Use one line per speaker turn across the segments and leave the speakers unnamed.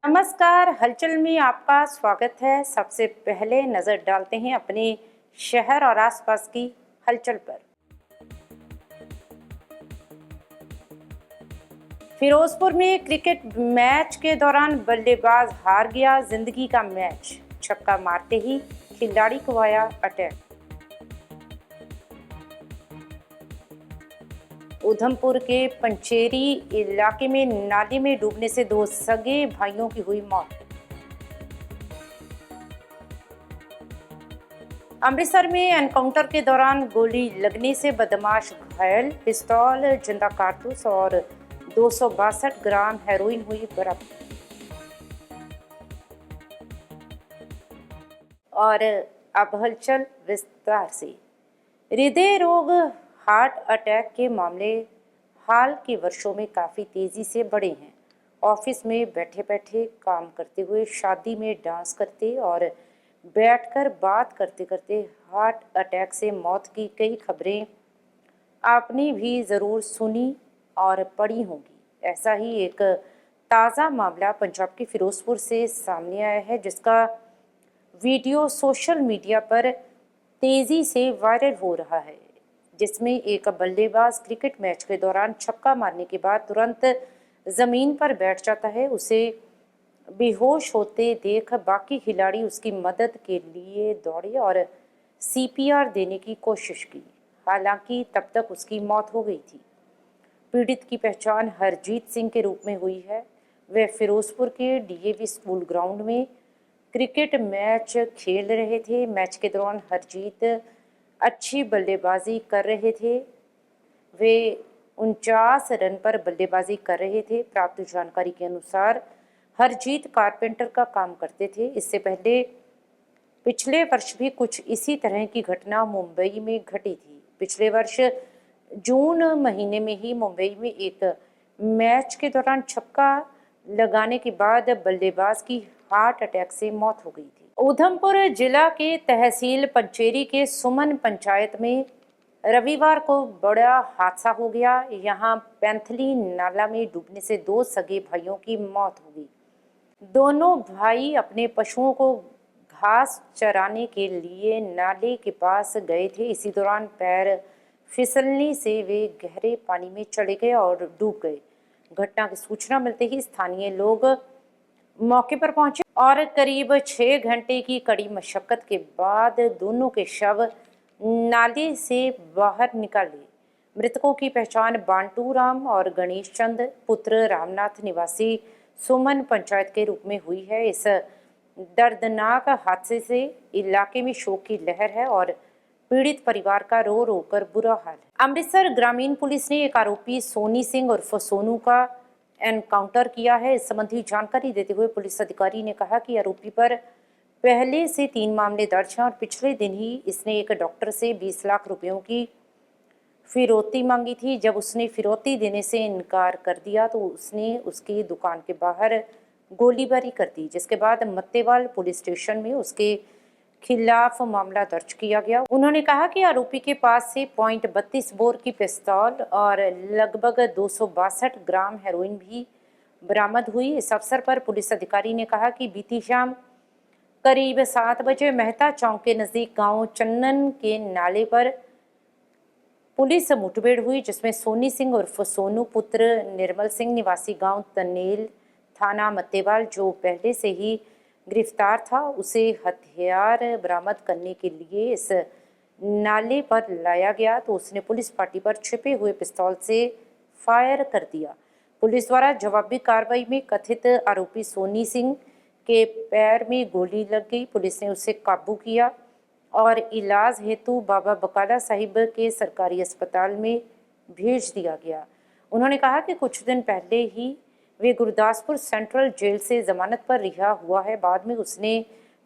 नमस्कार, हलचल में आपका स्वागत है। सबसे पहले नजर डालते हैं अपने शहर और आसपास की हलचल पर। फिरोजपुर में क्रिकेट मैच के दौरान बल्लेबाज हार गया जिंदगी का मैच, छक्का मारते ही खिलाड़ी को आया अटैक। उधमपुर के पंचेरी इलाके में नाले में डूबने से 2 सगे भाइयों की हुई मौत। अमृतसर में एनकाउंटर के दौरान गोली लगने से बदमाश घायल, पिस्तौल, जिंदा कारतूस और 262 ग्राम हेरोइन हुई बरामद। और अब हलचल विस्तार से। हृदय रोग, हार्ट अटैक के मामले हाल के वर्षों में काफ़ी तेज़ी से बढ़े हैं। ऑफिस में बैठे बैठे काम करते हुए, शादी में डांस करते और बैठकर बात करते करते हार्ट अटैक से मौत की कई खबरें आपने भी ज़रूर सुनी और पढ़ी होंगी। ऐसा ही एक ताज़ा मामला पंजाब के फिरोजपुर से सामने आया है, जिसका वीडियो सोशल मीडिया पर तेज़ी से वायरल हो रहा है, जिसमें एक बल्लेबाज क्रिकेट मैच के दौरान छक्का मारने के बाद तुरंत ज़मीन पर बैठ जाता है। उसे बेहोश होते देख बाकी खिलाड़ी उसकी मदद के लिए दौड़े और CPR देने की कोशिश की। हालांकि तब तक उसकी मौत हो गई थी। पीड़ित की पहचान हरजीत सिंह के रूप में हुई है। वे फिरोजपुर के DAV स्कूल ग्राउंड में क्रिकेट मैच खेल रहे थे। मैच के दौरान हरजीत अच्छी बल्लेबाजी कर रहे थे। वे 49 रन पर बल्लेबाजी कर रहे थे। प्राप्त जानकारी के अनुसार हरजीत कारपेंटर का काम करते थे। इससे पहले पिछले वर्ष भी कुछ इसी तरह की घटना मुंबई में घटी थी। पिछले वर्ष जून महीने में ही मुंबई में एक मैच के दौरान छक्का लगाने के बाद बल्लेबाज की हार्ट अटैक से मौत हो गई थी। उधमपुर जिला के तहसील पंचेरी के सुमन पंचायत में रविवार को बड़ा हादसा हो गया। यहाँ पैंथली नाला में डूबने से 2 सगे भाइयों की मौत हो गई। दोनों भाई अपने पशुओं को घास चराने के लिए नाले के पास गए थे। इसी दौरान पैर फिसलने से वे गहरे पानी में चले गए और डूब गए। घटना की सूचना मिलते ही स्थानीय लोग मौके पर पहुंचे और करीब 6 घंटे की कड़ी मशक्कत के बाद दोनों के शव नाले से बाहर निकाले। मृतकों की पहचान बांटू राम और गणेश चंद पुत्र रामनाथ निवासी सुमन पंचायत के रूप में हुई है। इस दर्दनाक हादसे से इलाके में शोक की लहर है और पीड़ित परिवार का रो रो कर बुरा हाल है। अमृतसर ग्रामीण पुलिस ने एक आरोपी सोनी सिंह उर्फ सोनू का एनकाउंटर किया है। इस संबंधी जानकारी देते हुए पुलिस अधिकारी ने कहा कि आरोपी पर पहले से 3 मामले दर्ज हैं और पिछले दिन ही इसने एक डॉक्टर से 20 लाख रुपयों की फिरौती मांगी थी। जब उसने फिरौती देने से इनकार कर दिया तो उसने उसकी दुकान के बाहर गोलीबारी कर दी, जिसके बाद मत्तेवाल पुलिस स्टेशन में उसके खिलाफ मामला दर्ज किया गया। उन्होंने कहा कि आरोपी के पास से .32 बोर की पिस्तौल और लगभग 262 ग्राम हेरोइन भी बरामद हुई। इस अवसर पर पुलिस अधिकारी ने कहा कि बीती शाम करीब 7 बजे मेहता चौक के नज़दीक गांव चन्नन के नाले पर पुलिस मुठभेड़ हुई, जिसमें सोनी सिंह उर्फ सोनू पुत्र निर्मल सिंह निवासी गांव तनेल थाना मत्तेवाल, जो पहले से ही गिरफ्तार था, उसे हथियार बरामद करने के लिए इस नाले पर लाया गया तो उसने पुलिस पार्टी पर छिपे हुए पिस्तौल से फायर कर दिया। पुलिस द्वारा जवाबी कार्रवाई में कथित आरोपी सोनी सिंह के पैर में गोली लग गई। पुलिस ने उसे काबू किया और इलाज हेतु बाबा बकाला साहिब के सरकारी अस्पताल में भेज दिया गया। उन्होंने कहा कि कुछ दिन पहले ही वे गुरदासपुर सेंट्रल जेल से जमानत पर रिहा हुआ है। बाद में उसने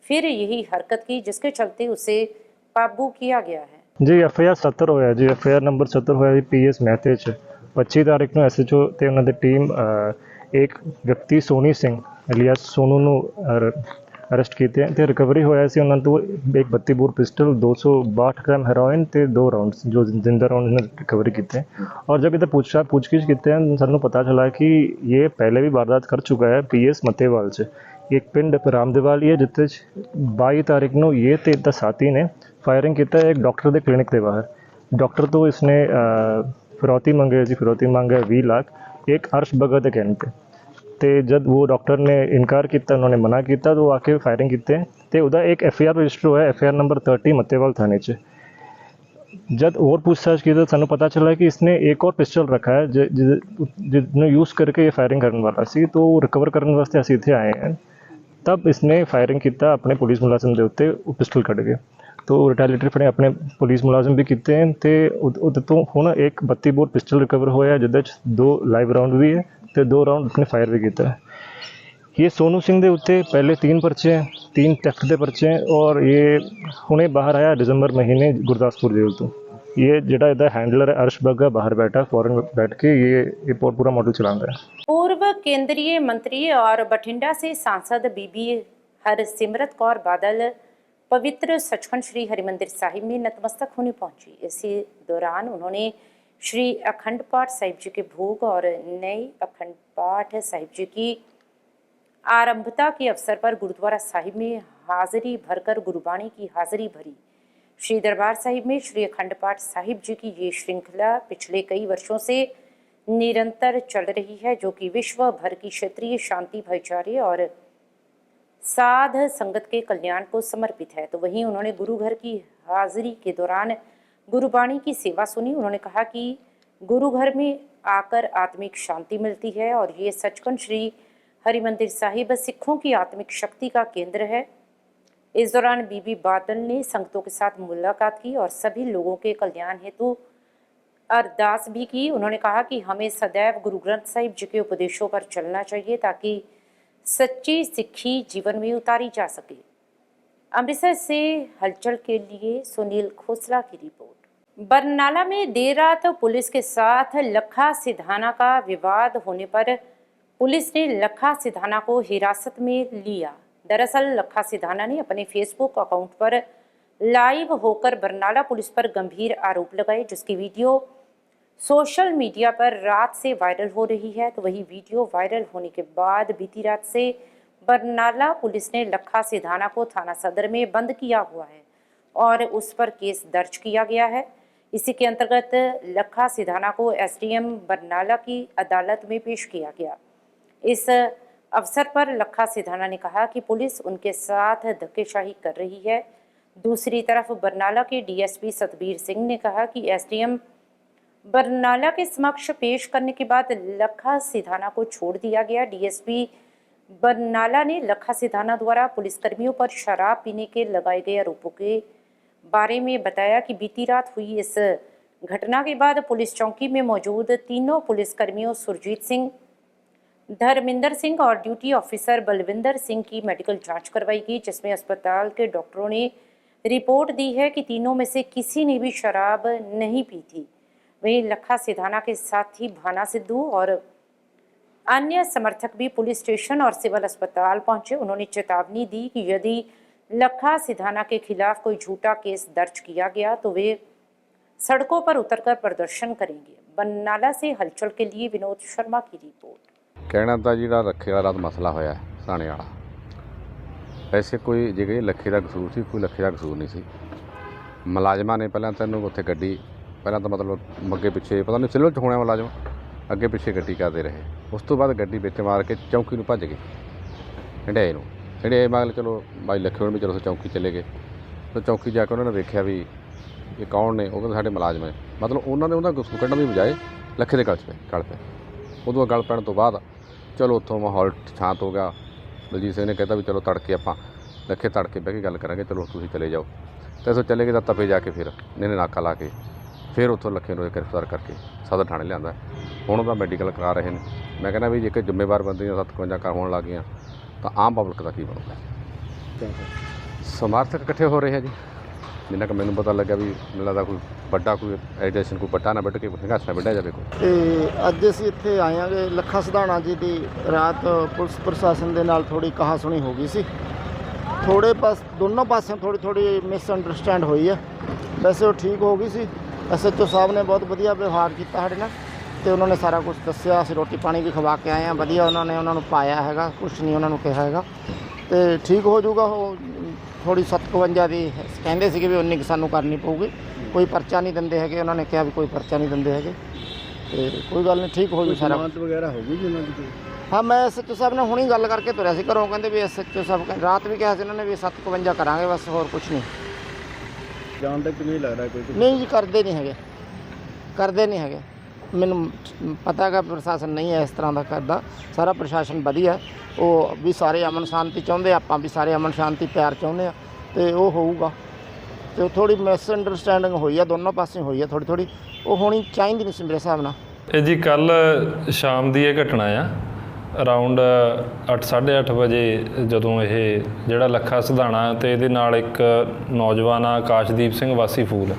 फिर यही हरकत की, जिसके चलते उसे काबू किया गया है।
जी FIR 70 ਹੋਇਆ ਜੀ। FIR ਨੰਬਰ 70 ਹੋਇਆ ਜੀ PS ਮਹਿਤੇ 'ਚ 25 ਤਾਰੀਖ ਨੂੰ SHO ਤੇ ਉਹਨਾਂ ਦੀ ਟੀਮ ਇੱਕ ਵਿਅਕਤੀ ਸੋਨੀ ਸਿੰਘ ਅਲੀਆਸ ਸੋਨੂ ਨੂੰ ਅਰੈਸਟ ਕੀਤੇ ਤੇ ਰਿਕਵਰੀ ਹੋਇਆ ਸੀ ਉਹਨਾਂ ਤੋਂ ਇੱਕ 32 ਬੋਰ ਪਿਸਟਲ 262 ਗ੍ਰਾਮ ਹੈਰੋਇਨ ਤੇ 2 ਰਾਉਂड्स जो जिंदा राउंड ने रिकवरी किए और जब इधर पूछगिछ किते हैं सानू पता चला कि ये पहले भी वारदात कर चुका है PS मतेवाल से एक पिंड रामदेवाल ही है जिते 22 तारीख ਨੂੰ ये ਤੇ ਇਹਦਾ ਸਾਥੀ ਨੇ ਫਾਇਰਿੰਗ ਕੀਤਾ ਇੱਕ ਡਾਕਟਰ ਦੇ ਕਲੀਨਿਕ ਦੇ ਬਾਹਰ ਡਾਕਟਰ ਤੋਂ ਇਸਨੇ ਫਿਰੌਤੀ ਮੰਗੇ ਸੀ ਫਿਰੌਤੀ ਮੰਗਿਆ 20 ਲੱਖ एक अर्श भगत के कहने पे तो जब वो डॉक्टर ने इनकार किया उन्होंने मना किया तो आके फायरिंग किते तो उदा एक FIR रजिस्टर हुआ FIR नंबर 30 मतेवाल थाने च जब और पूछताछ की तो सानू पता चला कि इसने एक और पिस्टल रखा है जिसने यूज़ करके ये फायरिंग करने वाला सी तो रिकवर करने वास्ते असीं इत्थे आए हैं तब इसने फायरिंग किया अपने पुलिस मुलाजिम के उत्ते पिस्टल कट गए तो रिटैलीएटरी फड़े अपने पुलिस मुलाजिम भी किए हैं तो उहदे तो हुण एक 32 बोर पिस्टल रिकवर होया जिहदे च 2 लाइव राउंड भी है तो 2 राउंड उसने फायर भी किया है। ये सोनू सिंह के उत्ते पहले 3 पर्चे हैं 3 थेफ्ट के पर्चे हैं और ये हुणे बाहर आया दिसंबर महीने गुरदासपुर जेल तो ये जिहड़ा इहदा हैंडलर है अर्श बग्गा बाहर बैठा फॉरन बैठ के ये पूरा मॉडल चलाता है।
पूर्व केंद्रीय मंत्री और बठिंडा से सांसद बीबी हरसिमरत कौर बादल पवित्र सचखंड श्री हरिमंदिर साहिब में नतमस्तक होने पहुंची। इसी दौरान उन्होंने श्री अखंड पाठ साहिब जी के भोग और नए अखंड पाठ साहिब जी की आरंभता के अवसर पर गुरुद्वारा साहिब में हाजिरी भरकर गुरुबाणी की हाजिरी भरी। श्री दरबार साहिब में श्री अखंड पाठ साहिब जी की ये श्रृंखला पिछले कई वर्षों से निरंतर चल रही है जो कि विश्व भर की क्षेत्रीय शांति भाईचारे और साध संगत के कल्याण को समर्पित है। तो वहीं उन्होंने गुरु घर की हाजिरी के दौरान गुरुबाणी की सेवा सुनी। उन्होंने कहा कि गुरु घर में आकर आत्मिक शांति मिलती है और ये सचखंड श्री हरिमंदिर साहिब सिखों की आत्मिक शक्ति का केंद्र है। इस दौरान बीबी बादल ने संगतों के साथ मुलाकात की और सभी लोगों के कल्याण हेतु अरदास भी की। उन्होंने कहा कि हमें सदैव गुरु ग्रंथ साहिब जी के उपदेशों पर चलना चाहिए ताकि सच्ची सिक्खी जीवन में उतारी जा सके। अमृतसर से हलचल के लिए सुनील खोसला की रिपोर्ट। बरनाला में देर रात पुलिस के साथ लखा सिधाना का विवाद होने पर पुलिस ने लखा सिधाना को हिरासत में लिया। दरअसल लखा सिधाना ने अपने फेसबुक अकाउंट पर लाइव होकर बरनाला पुलिस पर गंभीर आरोप लगाए जिसकी वीडियो सोशल मीडिया पर रात से वायरल हो रही है। तो वही वीडियो वायरल होने के बाद बीती रात से बरनाला पुलिस ने लखा सिधाना को थाना सदर में बंद किया हुआ है और उस पर केस दर्ज किया गया है। इसी के अंतर्गत लखा सिधाना को SDM बरनाला की अदालत में पेश किया गया। इस अवसर पर लखा सिधाना ने कहा कि पुलिस उनके साथ धक्केशाही कर रही है। दूसरी तरफ बरनाला के DSP सतबीर सिंह ने कहा कि SDM बरनाला के समक्ष पेश करने के बाद लखा सिधाना को छोड़ दिया गया। DSP बरनाला ने लखा सिधाना द्वारा पुलिसकर्मियों पर शराब पीने के लगाए गए आरोपों के बारे में बताया कि बीती रात हुई इस घटना के बाद पुलिस चौकी में मौजूद तीनों पुलिसकर्मियों सुरजीत सिंह, धर्मिंदर सिंह और ड्यूटी ऑफिसर बलविंदर सिंह की मेडिकल जांच करवाई गई जिसमें अस्पताल के डॉक्टरों ने रिपोर्ट दी है कि तीनों में से किसी ने भी शराब नहीं पी थी। वहीं लखा सिधाना के साथ ही भाना सिद्धू और अन्य समर्थक भी पुलिस स्टेशन और सिविल अस्पताल पहुंचे। उन्होंने चेतावनी दी कि यदि लखा सिधाना के खिलाफ कोई झूठा केस दर्ज किया गया तो वे सड़कों पर उतरकर प्रदर्शन करेंगे। बरनाला से हलचल के लिए विनोद शर्मा की रिपोर्ट।
कहना था जिहड़ा लखे का रात मसला होया साने वाला वैसे कोई जे लखे का कसूर सी कोई लखे का कसूर नहीं सी। मुलाजमान ने पहले तैनूं उत्थे गड्डी पहला तो मतलब अगे पिछे पता नहीं सिल्वर च होने मुलाजम अगे पिछे गड्डी करते रहे। उस तो बाद गड्डी विच मार के चौकी नूं भज गए हंडियाए नूं हंडियाए मार चलो बाई लखे होण भी चलो चौकी चले गए। तो चौकी जाके उन्होंने देखा भी ये कौन ने वो कहते साडे मुलाजम है मतलब उन्होंने उन्होंने कसूर कढ़न की बजाय लखे के गल पे उदों गल पैण तो बाद चलो उत्थों माहौल शांत हो गया। बलजीत सिंह ने कहता भी चलो तड़के आपां लखे तड़के बह के गल करांगे चलो तुसीं चले जाओ। तो असो चले गए तो तपे जाके फिर इन्हें नाका ला के फिर उत्थों लखे नूं गिरफ्तार करके सदर थाने लिया। हुण उहदा मैडिकल करा रहे हैं। मैं कहना भी जे जिम्मेवार बंदियां 57 कर होने लग गई तो आम पब्लिक का की बनूगा। समर्थक इकट्ठे हो रहे हैं जी जिन्ना कि मैनूं पता लग्या भी मैनूं लगदा कोई ਵੱਡਾ ਕੋਈ ਐਜੀਟੇਸ਼ਨ ਕੋਈ ਵੱਡਾ ਨਾ ਵੱਢ ਕੇ ਹੰਗਾਸਾ ਵੱਢਿਆ ਜਾਵੇ ਕੋਈ।
ਤੇ ਅੱਜ ਅਸੀਂ ਇੱਥੇ ਆਏ ਆਂਗੇ ਲੱਖਾ ਸਿਧਾਣਾ ਜੀ ਦੀ ਰਾਤ ਪੁਲਿਸ ਪ੍ਰਸ਼ਾਸਨ ਦੇ ਨਾਲ ਥੋੜੀ ਕਹਾ ਸੁਣੀ ਹੋ ਗਈ ਸੀ ਥੋੜੇ ਪਾਸ ਦੋਨੋਂ ਪਾਸਿਓਂ ਥੋੜੀ ਮਿਸਅੰਡਰਸਟੈਂਡ ਹੋਈ ਹੈ। ਵੈਸੇ ਉਹ ਠੀਕ ਹੋ ਗਈ ਸੀ। SHO ਸਾਹਿਬ ਨੇ ਬਹੁਤ ਵਧੀਆ ਵਿਵਹਾਰ ਕੀਤਾ ਸਾਡੇ ਨਾਲ ਤੇ ਉਹਨਾਂ ਨੇ ਸਾਰਾ ਕੁਝ ਦੱਸਿਆ। ਅਸੀਂ ਰੋਟੀ ਪਾਣੀ ਵੀ ਖਵਾ ਕੇ ਆਏ ਹਾਂ, ਵਧੀਆ ਉਹਨਾਂ ਨੂੰ ਪਾਇਆ ਹੈਗਾ, ਕੁਛ ਨਹੀਂ ਉਹਨਾਂ ਨੂੰ ਕਿਹਾ ਹੈਗਾ ਤੇ ਠੀਕ ਹੋ ਜਾਊਗਾ। ਉਹ ਥੋੜੀ 57 ਦੀ ਕਹਿੰਦੇ ਸੀਗੇ ਵੀ ਉਨੀ ਕੁ ਸਾਨੂੰ ਕਰਨੀ ਪਊਗੀ। ਕੋਈ ਪਰਚਾ ਨਹੀਂ ਦਿੰਦੇ ਹੈਗੇ, ਉਹਨਾਂ ਨੇ ਕਿਹਾ ਵੀ ਕੋਈ ਪਰਚਾ ਨਹੀਂ ਦਿੰਦੇ ਹੈਗੇ ਤੇ ਕੋਈ ਗੱਲ ਨਹੀਂ, ਠੀਕ ਹੋ ਜੂ ਸਾਰਾ।
ਵਗੈਰਾ ਹੋ ਗਈ ਜੀ ਉਹਨਾਂ ਦੀ?
ਹਾਂ, ਮੈਂ SHO ਸਾਹਿਬ ਨਾਲ ਹੁਣੀ ਗੱਲ ਕਰਕੇ ਤੁਰਿਆ ਸੀ ਘਰੋਂ, ਕਹਿੰਦੇ ਵੀ SHO ਸਾਹਿਬ ਰਾਤ ਵੀ ਕਿਹਾ ਸੀ ਉਹਨਾਂ ਨੇ ਵੀ 57 ਕਰਾਂਗੇ ਬਸ, ਹੋਰ ਕੁਛ ਨਹੀਂ।
ਜਾਣ ਤੱਕ ਨਹੀਂ ਲੱਗਦਾ ਕੋਈ?
ਨਹੀਂ ਜੀ, ਕਰਦੇ ਨਹੀਂ ਹੈਗੇ। ਮੈਨੂੰ ਪਤਾ ਹੈਗਾ ਪ੍ਰਸ਼ਾਸਨ ਨਹੀਂ ਹੈ ਇਸ ਤਰ੍ਹਾਂ ਦਾ ਕਰਦਾ, ਸਾਰਾ ਪ੍ਰਸ਼ਾਸਨ ਵਧੀਆ। ਉਹ ਵੀ ਸਾਰੇ ਅਮਨ ਸ਼ਾਂਤੀ ਚਾਹੁੰਦੇ, ਆਪਾਂ ਵੀ ਸਾਰੇ ਅਮਨ ਸ਼ਾਂਤੀ ਪਿਆਰ ਚਾਹੁੰਦੇ ਆ ਤੇ ਉਹ ਹੋਊਗਾ। ਤੇ ਉਹ ਥੋੜੀ ਮਿਸਅੰਡਰਸਟੈਂਡਿੰਗ ਹੋਈ ਆ, ਦੋਨੋਂ ਪਾਸੇ ਹੋਈ ਆ ਥੋੜੀ। ਉਹ ਹੋਣੀ ਚਾਹੀਦੀ ਨਹੀਂ ਸੀ ਮੇਰੇ ਹਿਸਾਬ ਨਾਲ।
ਇਹ ਜੀ ਕੱਲ ਸ਼ਾਮ ਦੀ ਇਹ ਘਟਨਾ ਆ। ਅਰਾਊਂਡ 8:30 ਵਜੇ ਜਦੋਂ ਇਹ ਜਿਹੜਾ ਲੱਖਾ ਸਿਧਾਣਾ ਤੇ ਇਹਦੇ ਨਾਲ ਇੱਕ ਨੌਜਵਾਨ ਆ ਆਕਾਸ਼ਦੀਪ ਸਿੰਘ ਵਾਸੀ ਫੂਲ,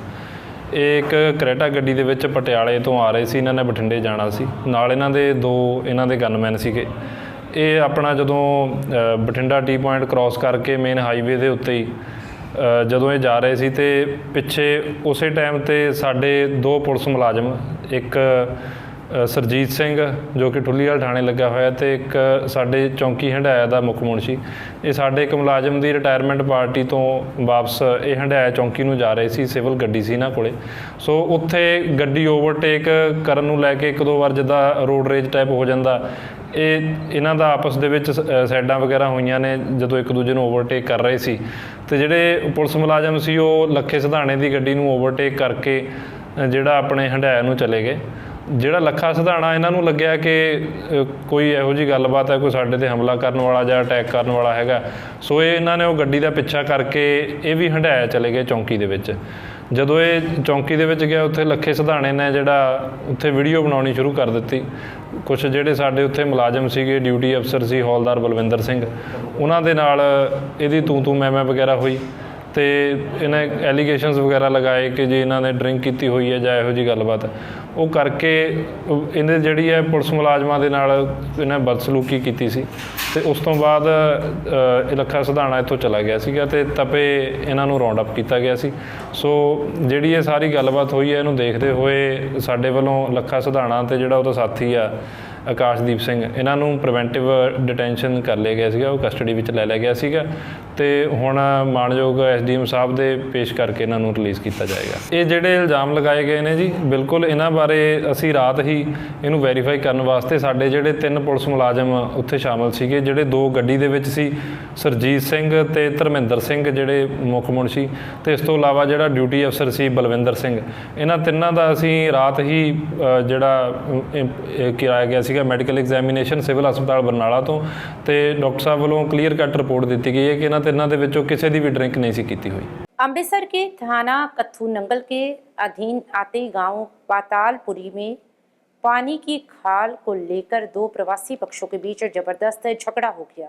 ਇਹ ਇੱਕ ਕਰੇਟਾ ਗੱਡੀ ਦੇ ਵਿੱਚ ਪਟਿਆਲੇ ਤੋਂ ਆ ਰਹੇ ਸੀ। ਇਹਨਾਂ ਨੇ ਬਠਿੰਡੇ ਜਾਣਾ ਸੀ, ਨਾਲ ਇਹਨਾਂ ਦੇ 2 ਇਹਨਾਂ ਦੇ ਗਨਮੈਨ ਸੀਗੇ। ਇਹ ਆਪਣਾ ਜਦੋਂ ਬਠਿੰਡਾ ਟੀ ਪੁਆਇੰਟ ਕ੍ਰਾਸ ਕਰਕੇ ਮੇਨ ਹਾਈਵੇ ਦੇ ਉੱਤੇ ਹੀ ਜਦੋਂ ਇਹ ਜਾ ਰਹੇ ਸੀ ਤੇ ਪਿੱਛੇ ਉਸੇ ਟਾਈਮ ਤੇ ਸਾਡੇ 2 ਪੁਲਿਸ ਮੁਲਾਜ਼ਮ, ਇੱਕ ਸਰਜੀਤ ਸਿੰਘ ਜੋ ਕਿ ਠੁੱਲੀਵਾਲ ਥਾਣੇ ਲੱਗਾ ਹੋਇਆ ਤੇ ਇੱਕ ਸਾਡੇ ਚੌਂਕੀ ਹੰਡਾਇਆ ਦਾ ਮੁੱਖ ਮੁਨਸ਼ੀ, ਇਹ ਸਾਡੇ ਇੱਕ ਮੁਲਾਜ਼ਮ ਦੀ ਰਿਟਾਇਰਮੈਂਟ ਪਾਰਟੀ ਤੋਂ ਵਾਪਸ ਇਹ ਹੰਡਾਇਆ ਚੌਂਕੀ ਨੂੰ ਜਾ ਰਹੇ ਸੀ। ਸਿਵਲ ਗੱਡੀ ਸੀ ਇਹਨਾਂ ਕੋਲੇ। ਸੋ ਉੱਥੇ ਗੱਡੀ ਓਵਰਟੇਕ ਕਰਨ ਨੂੰ ਲੈ ਕੇ 1-2 ਵਾਰ ਜਿੱਦਾਂ ਰੋਡ ਰੇਜ ਟਾਈਪ ਹੋ ਜਾਂਦਾ, ਇਹਨਾਂ ਦਾ ਆਪਸ ਦੇ ਵਿੱਚ ਸਾਈਡਾਂ ਵਗੈਰਾ ਹੋਈਆਂ ਨੇ ਜਦੋਂ ਇੱਕ ਦੂਜੇ ਨੂੰ ਓਵਰਟੇਕ ਕਰ ਰਹੇ ਸੀ। ਤੇ ਜਿਹੜੇ ਪੁਲਿਸ ਮੁਲਾਜ਼ਮ ਸੀ ਉਹ ਲੱਖੇ ਸਿਧਾਣੇ ਦੀ ਗੱਡੀ ਨੂੰ ਓਵਰਟੇਕ ਕਰਕੇ ਜਿਹੜਾ ਆਪਣੇ ਹੰਡਾਇਆ ਨੂੰ ਚਲੇ ਗਏ। ਜਿਹੜਾ ਲੱਖਾ ਸਿਧਾਣਾ, ਇਹਨਾਂ ਨੂੰ ਲੱਗਿਆ ਕਿ ਕੋਈ ਇਹੋ ਜਿਹੀ ਗੱਲਬਾਤ ਹੈ, ਕੋਈ ਸਾਡੇ 'ਤੇ ਹਮਲਾ ਕਰਨ ਵਾਲਾ ਜਾਂ ਅਟੈਕ ਕਰਨ ਵਾਲਾ ਹੈਗਾ। ਸੋ ਇਹਨਾਂ ਨੇ ਉਹ ਗੱਡੀ ਦਾ ਪਿੱਛਾ ਕਰਕੇ ਇਹ ਵੀ ਹੰਡਾਇਆ ਚਲੇ ਗਏ ਚੌਂਕੀ ਦੇ ਵਿੱਚ। ਜਦੋਂ ਇਹ ਚੌਂਕੀ ਦੇ ਵਿੱਚ ਗਿਆ, ਉੱਥੇ ਲੱਖੇ ਸਿਧਾਣੇ ਨੇ ਜਿਹੜਾ ਉੱਥੇ ਵੀਡੀਓ ਬਣਾਉਣੀ ਸ਼ੁਰੂ ਕਰ ਦਿੱਤੀ। ਕੁਛ ਜਿਹੜੇ ਸਾਡੇ ਉੱਥੇ ਮੁਲਾਜ਼ਮ ਸੀਗੇ, ਡਿਊਟੀ ਅਫਸਰ ਸੀ ਹੌਲਦਾਰ ਬਲਵਿੰਦਰ ਸਿੰਘ, ਉਹਨਾਂ ਦੇ ਨਾਲ ਇਹਦੀ ਤੂੰ ਮੈਂ ਵਗੈਰਾ ਹੋਈ ਤੇ ਇਹਨਾਂ ਐਲੀਗੇਸ਼ਨਸ ਵਗੈਰਾ ਲਗਾਏ ਕਿ ਜੇ ਇਹਨਾਂ ਨੇ ਡਰਿੰਕ ਕੀਤੀ ਹੋਈ ਹੈ ਜਾਂ ਇਹੋ ਜਿਹੀ ਗੱਲਬਾਤ। ਉਹ ਕਰਕੇ ਇਹਨੇ ਜਿਹੜੀ ਹੈ ਪੁਲਿਸ ਮੁਲਾਜ਼ਮਾਂ ਦੇ ਨਾਲ ਇਹਨਾਂ ਬਦਸਲੂਕੀ ਕੀਤੀ ਸੀ ਤੇ ਉਸ ਤੋਂ ਬਾਅਦ ਇਹ ਲੱਖਾ ਸਿਧਾਣਾ ਇੱਥੋਂ ਚਲਾ ਗਿਆ ਸੀਗਾ ਤੇ ਤਪੇ ਇਹਨਾਂ ਨੂੰ ਰਾਉਂਡ ਅਪ ਕੀਤਾ ਗਿਆ ਸੀ। ਸੋ ਜਿਹੜੀ ਇਹ ਸਾਰੀ ਗੱਲਬਾਤ ਹੋਈ ਹੈ, ਇਹਨੂੰ ਦੇਖਦੇ ਹੋਏ ਸਾਡੇ ਵੱਲੋਂ ਲੱਖਾ ਸਿਧਾਣਾ ਤੇ ਜਿਹੜਾ ਉਹਦਾ ਸਾਥੀ ਆ ਆਕਾਸ਼ਦੀਪ ਸਿੰਘ, ਇਹਨਾਂ ਨੂੰ ਪ੍ਰੀਵੈਂਟਿਵ ਡਿਟੈਂਸ਼ਨ ਕਰ ਲਿਆ ਗਿਆ ਸੀਗਾ, ਉਹ ਕਸਟਡੀ ਵਿੱਚ ਲੈ ਲਿਆ ਗਿਆ ਸੀਗਾ ਤੇ ਹੁਣ ਮਾਣਯੋਗ SDM ਸਾਹਿਬ ਦੇ ਪੇਸ਼ ਕਰਕੇ ਇਹਨਾਂ ਨੂੰ ਰਿਲੀਜ਼ ਕੀਤਾ ਜਾਏਗਾ। ਇਹ ਜਿਹੜੇ ਇਲਜ਼ਾਮ ਲਗਾਏ ਗਏ ਨੇ ਜੀ, ਬਿਲਕੁਲ ਇਹਨਾਂ ਬਾਰੇ ਅਸੀਂ ਰਾਤ ਹੀ ਇਹਨੂੰ ਵੈਰੀਫਾਈ ਕਰਨ ਵਾਸਤੇ ਸਾਡੇ ਜਿਹੜੇ 3 ਪੁਲਿਸ ਮੁਲਾਜ਼ਮ ਉੱਥੇ ਸ਼ਾਮਲ ਸੀਗੇ, ਜਿਹੜੇ 2 ਗੱਡੀ ਦੇ ਵਿੱਚ ਸੀ, ਸਰਜੀਤ ਸਿੰਘ ਤੇ ਧਰਮਿੰਦਰ ਸਿੰਘ ਜਿਹੜੇ ਮੁੱਖ ਮੁਨਸ਼ੀ, ਤੇ ਇਸ ਤੋਂ ਇਲਾਵਾ ਜਿਹੜਾ ਡਿਊਟੀ ਅਫਸਰ ਸੀ ਬਲਵਿੰਦਰ ਸਿੰਘ, ਇਹਨਾਂ ਤਿੰਨਾਂ ਦਾ ਅਸੀਂ ਰਾਤ ਹੀ ਜਿਹੜਾ ਕਰਾਇਆ ਗਿਆ ਸੀਗਾ ਮੈਡੀਕਲ ਐਗਜ਼ਾਮੀਨੇਸ਼ਨ ਸਿਵਲ ਹਸਪਤਾਲ ਬਰਨਾਲਾ ਤੋਂ, ਤੇ ਡਾਕਟਰ ਸਾਹਿਬ ਵੱਲੋਂ ਕਲੀਅਰ ਕੱਟ ਰਿਪੋर्ट ਦਿੱਤੀ ਗਈ है कि इन्होंने ਦੇ ਵਿੱਚੋਂ ਕਿਸੇ ਦੀ ਵੀ ਡਰਿੰਕ नहीं सी की हुई।
अमृतसर के थाना कत्थू नंगल के अधीन आते गांव पातालपुरी में पानी की खाल को लेकर 2 प्रवासी पक्षों के बीच जबरदस्त झगड़ा हो गया।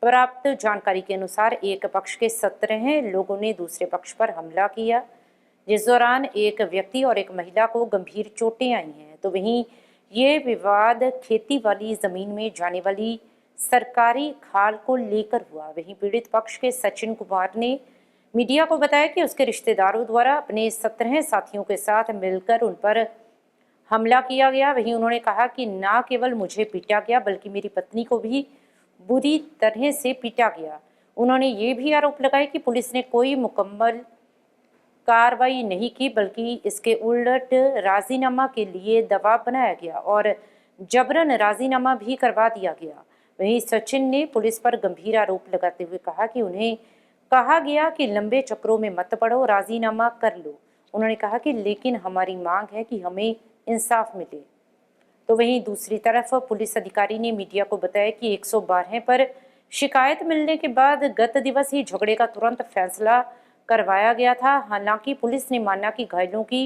प्राप्त जानकारी के अनुसार एक पक्ष के 17 लोगों ने दूसरे पक्ष पर हमला किया, जिस दौरान एक व्यक्ति और एक महिला को गंभीर चोटें आई हैं। तो वहीं ये विवाद खेती वाली जमीन में जाने वाली सरकारी खाल को लेकर हुआ। वहीं पीड़ित पक्ष के सचिन कुमार ने मीडिया को बताया कि उसके रिश्तेदारों द्वारा अपने 17 साथियों के साथ मिलकर उन पर हमला किया गया। वहीं उन्होंने कहा कि ना केवल मुझे पीटा गया बल्कि मेरी पत्नी को भी बुरी तरह से पीटा गया। उन्होंने ये भी आरोप लगाया कि पुलिस ने कोई मुकम्मल कार्रवाई नहीं की, बल्कि इसके उलट राजीनामा के लिए दबाव बनाया गया और जबरन राजीनामा भी करवा दिया गया। वहीं सचिन ने पुलिस पर गंभीर आरोप लगाते हुए कहा कि उन्हें कहा गया कि लंबे चक्रों में मत पड़ो, राजीनामा कर लो। उन्होंने कहा कि लेकिन हमारी मांग है कि हमें इंसाफ मिले। तो वहीं दूसरी तरफ पुलिस अधिकारी ने मीडिया को बताया कि 112 पर शिकायत मिलने के बाद गत दिवस ही झगड़े का तुरंत फैसला करवाया गया था। हालांकि पुलिस ने माना कि घायलों की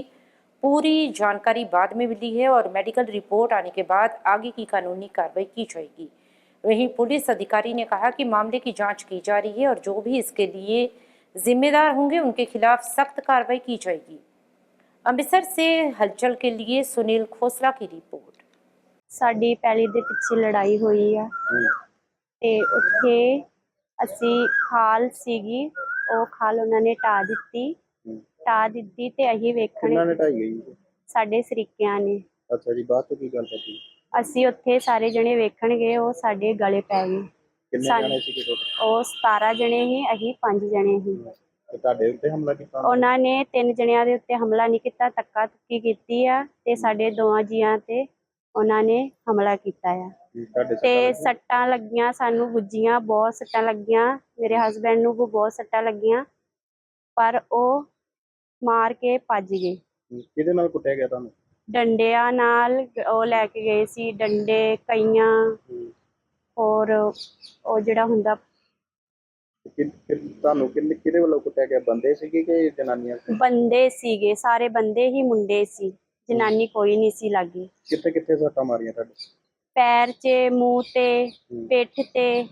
पूरी जानकारी बाद में मिली है और मेडिकल रिपोर्ट आने के बाद आगे की कानूनी कार्रवाई की जाएगी। वहीं पुलिस अधिकारी ने कहा कि मामले की जांच की जा रही है और जो भी इसके लिए जिम्मेदार होंगे उनके खिलाफ सख्त कार्रवाई की जाएगी। अमृतसर से हलचल के लिए सुनील खोसला की रिपोर्ट।
साडी पैली दे पिछे लड़ाई हुई है ते उत्थे ਅਸੀਂ ਖਾਲ ਸੀਗੀ, ਉਹ ਖਾਲ ਉਹਨਾਂ ਨੇ ਢਾਹ ਦਿੱਤੀ ਤੇ ਅਸੀਂ
ਕਿੰਨਾ ਨੇ
ਵੇਖਣ
ਢਾਈ ਗਈ ਜੀ?
ਸਾਡੇ ਸਰੀਕਿਆਂ ਨੇ।
ਅੱਛਾ ਜੀ, ਬਾਅਦ ਤੋਂ ਕੀ ਗੱਲ ਪਤੀ?
ਅਸੀਂ ਉੱਥੇ ਸਾਰੇ ਜਣੇ ਵੇਖਣ ਗਏ, ਉਹ ਸਾਡੇ ਗਲੇ ਪੈ ਗਏ।
ਕਿੰਨੇ
ਸਾਨੂੰ-
ਜਾਣੇ ਸੀ ਕਿਤੇ?
ਉਹ 17 ਜਣੇ ਸੀ, ਅਸੀਂ 5 ਜਣੇ ਸੀ।
ਤੇ ਤੁਹਾਡੇ ਉੱਤੇ ਹਮਲਾ ਕੀਤਾ ਉਹਨਾਂ ਨੇ?
ਉਹਨਾਂ ਨੇ 3 ਜਣਿਆਂ ਦੇ ਉੱਤੇ ਹਮਲਾ ਨਹੀਂ ਕੀਤਾ, ਧੱਕਾ ਧੁੱਕੀ ਕੀਤੀ ਆ ਤੇ ਸਾਡੇ 2 ਜੀਆਂ ਤੇ ਉਹਨਾਂ ਨੇ ਹਮਲਾ ਕੀਤਾ ਆ।
ਤੁਹਾਡੇ
ਤੇ
ਲੱਗੀਆਂ?
ਸੱਟਾਂ ਲੱਗੀਆਂ, ਸਾਨੂੰ ਗੁੱਜੀਆਂ, ਬਹੁਤ ਸੱਟਾਂ ਲੱਗੀਆਂ, ਮੇਰੇ ਹਸਬੈਂਡ ਨੂੰ ਵੀ ਬਹੁਤ ਸੱਟਾਂ ਲੱਗੀਆਂ, ਪਰ ਉਹ ਮਾਰ ਕੇ ਭੱਜ ਗਏ।
ਕਿਹਦੇ ਨਾਲ ਕੁੱਟਿਆ ਗਿਆ ਤੁਹਾਨੂੰ?
ਡੰਡਿਆਂ ਨਾਲ ਉਹ ਲੈ ਕੇ ਗਏ ਸੀ, ਡੰਡੇ, ਕਈਆਂ, ਔਰ ਉਹ ਜਿਹੜਾ ਹੁੰਦਾ
ਤੁਹਾਨੂੰ ਕਿਹਦੇ ਵੱਲੋਂ ਕੁੱਟਿਆ ਗਿਆ? ਬੰਦੇ ਸੀਗੇ ਕਿ ਜਨਾਨੀਆਂ ਸੀ?
ਬੰਦੇ ਸੀਗੇ, ਸਾਰੇ ਬੰਦੇ ਹੀ ਮੁੰਡੇ ਸੀ, ਜਨਾਨੀ ਕੋਈ ਨਹੀਂ ਸੀ ਲਾਗੇ।
ਕਿੱਥੇ ਕਿੱਥੇ ਸੱਟਾਂ ਮਾਰੀਆਂ ਤੁਹਾਡੇ?
ਪੈਰ 'ਚ, ਮੂੰਹ ਤੇ, ਪਿੱਠ ਤੇ,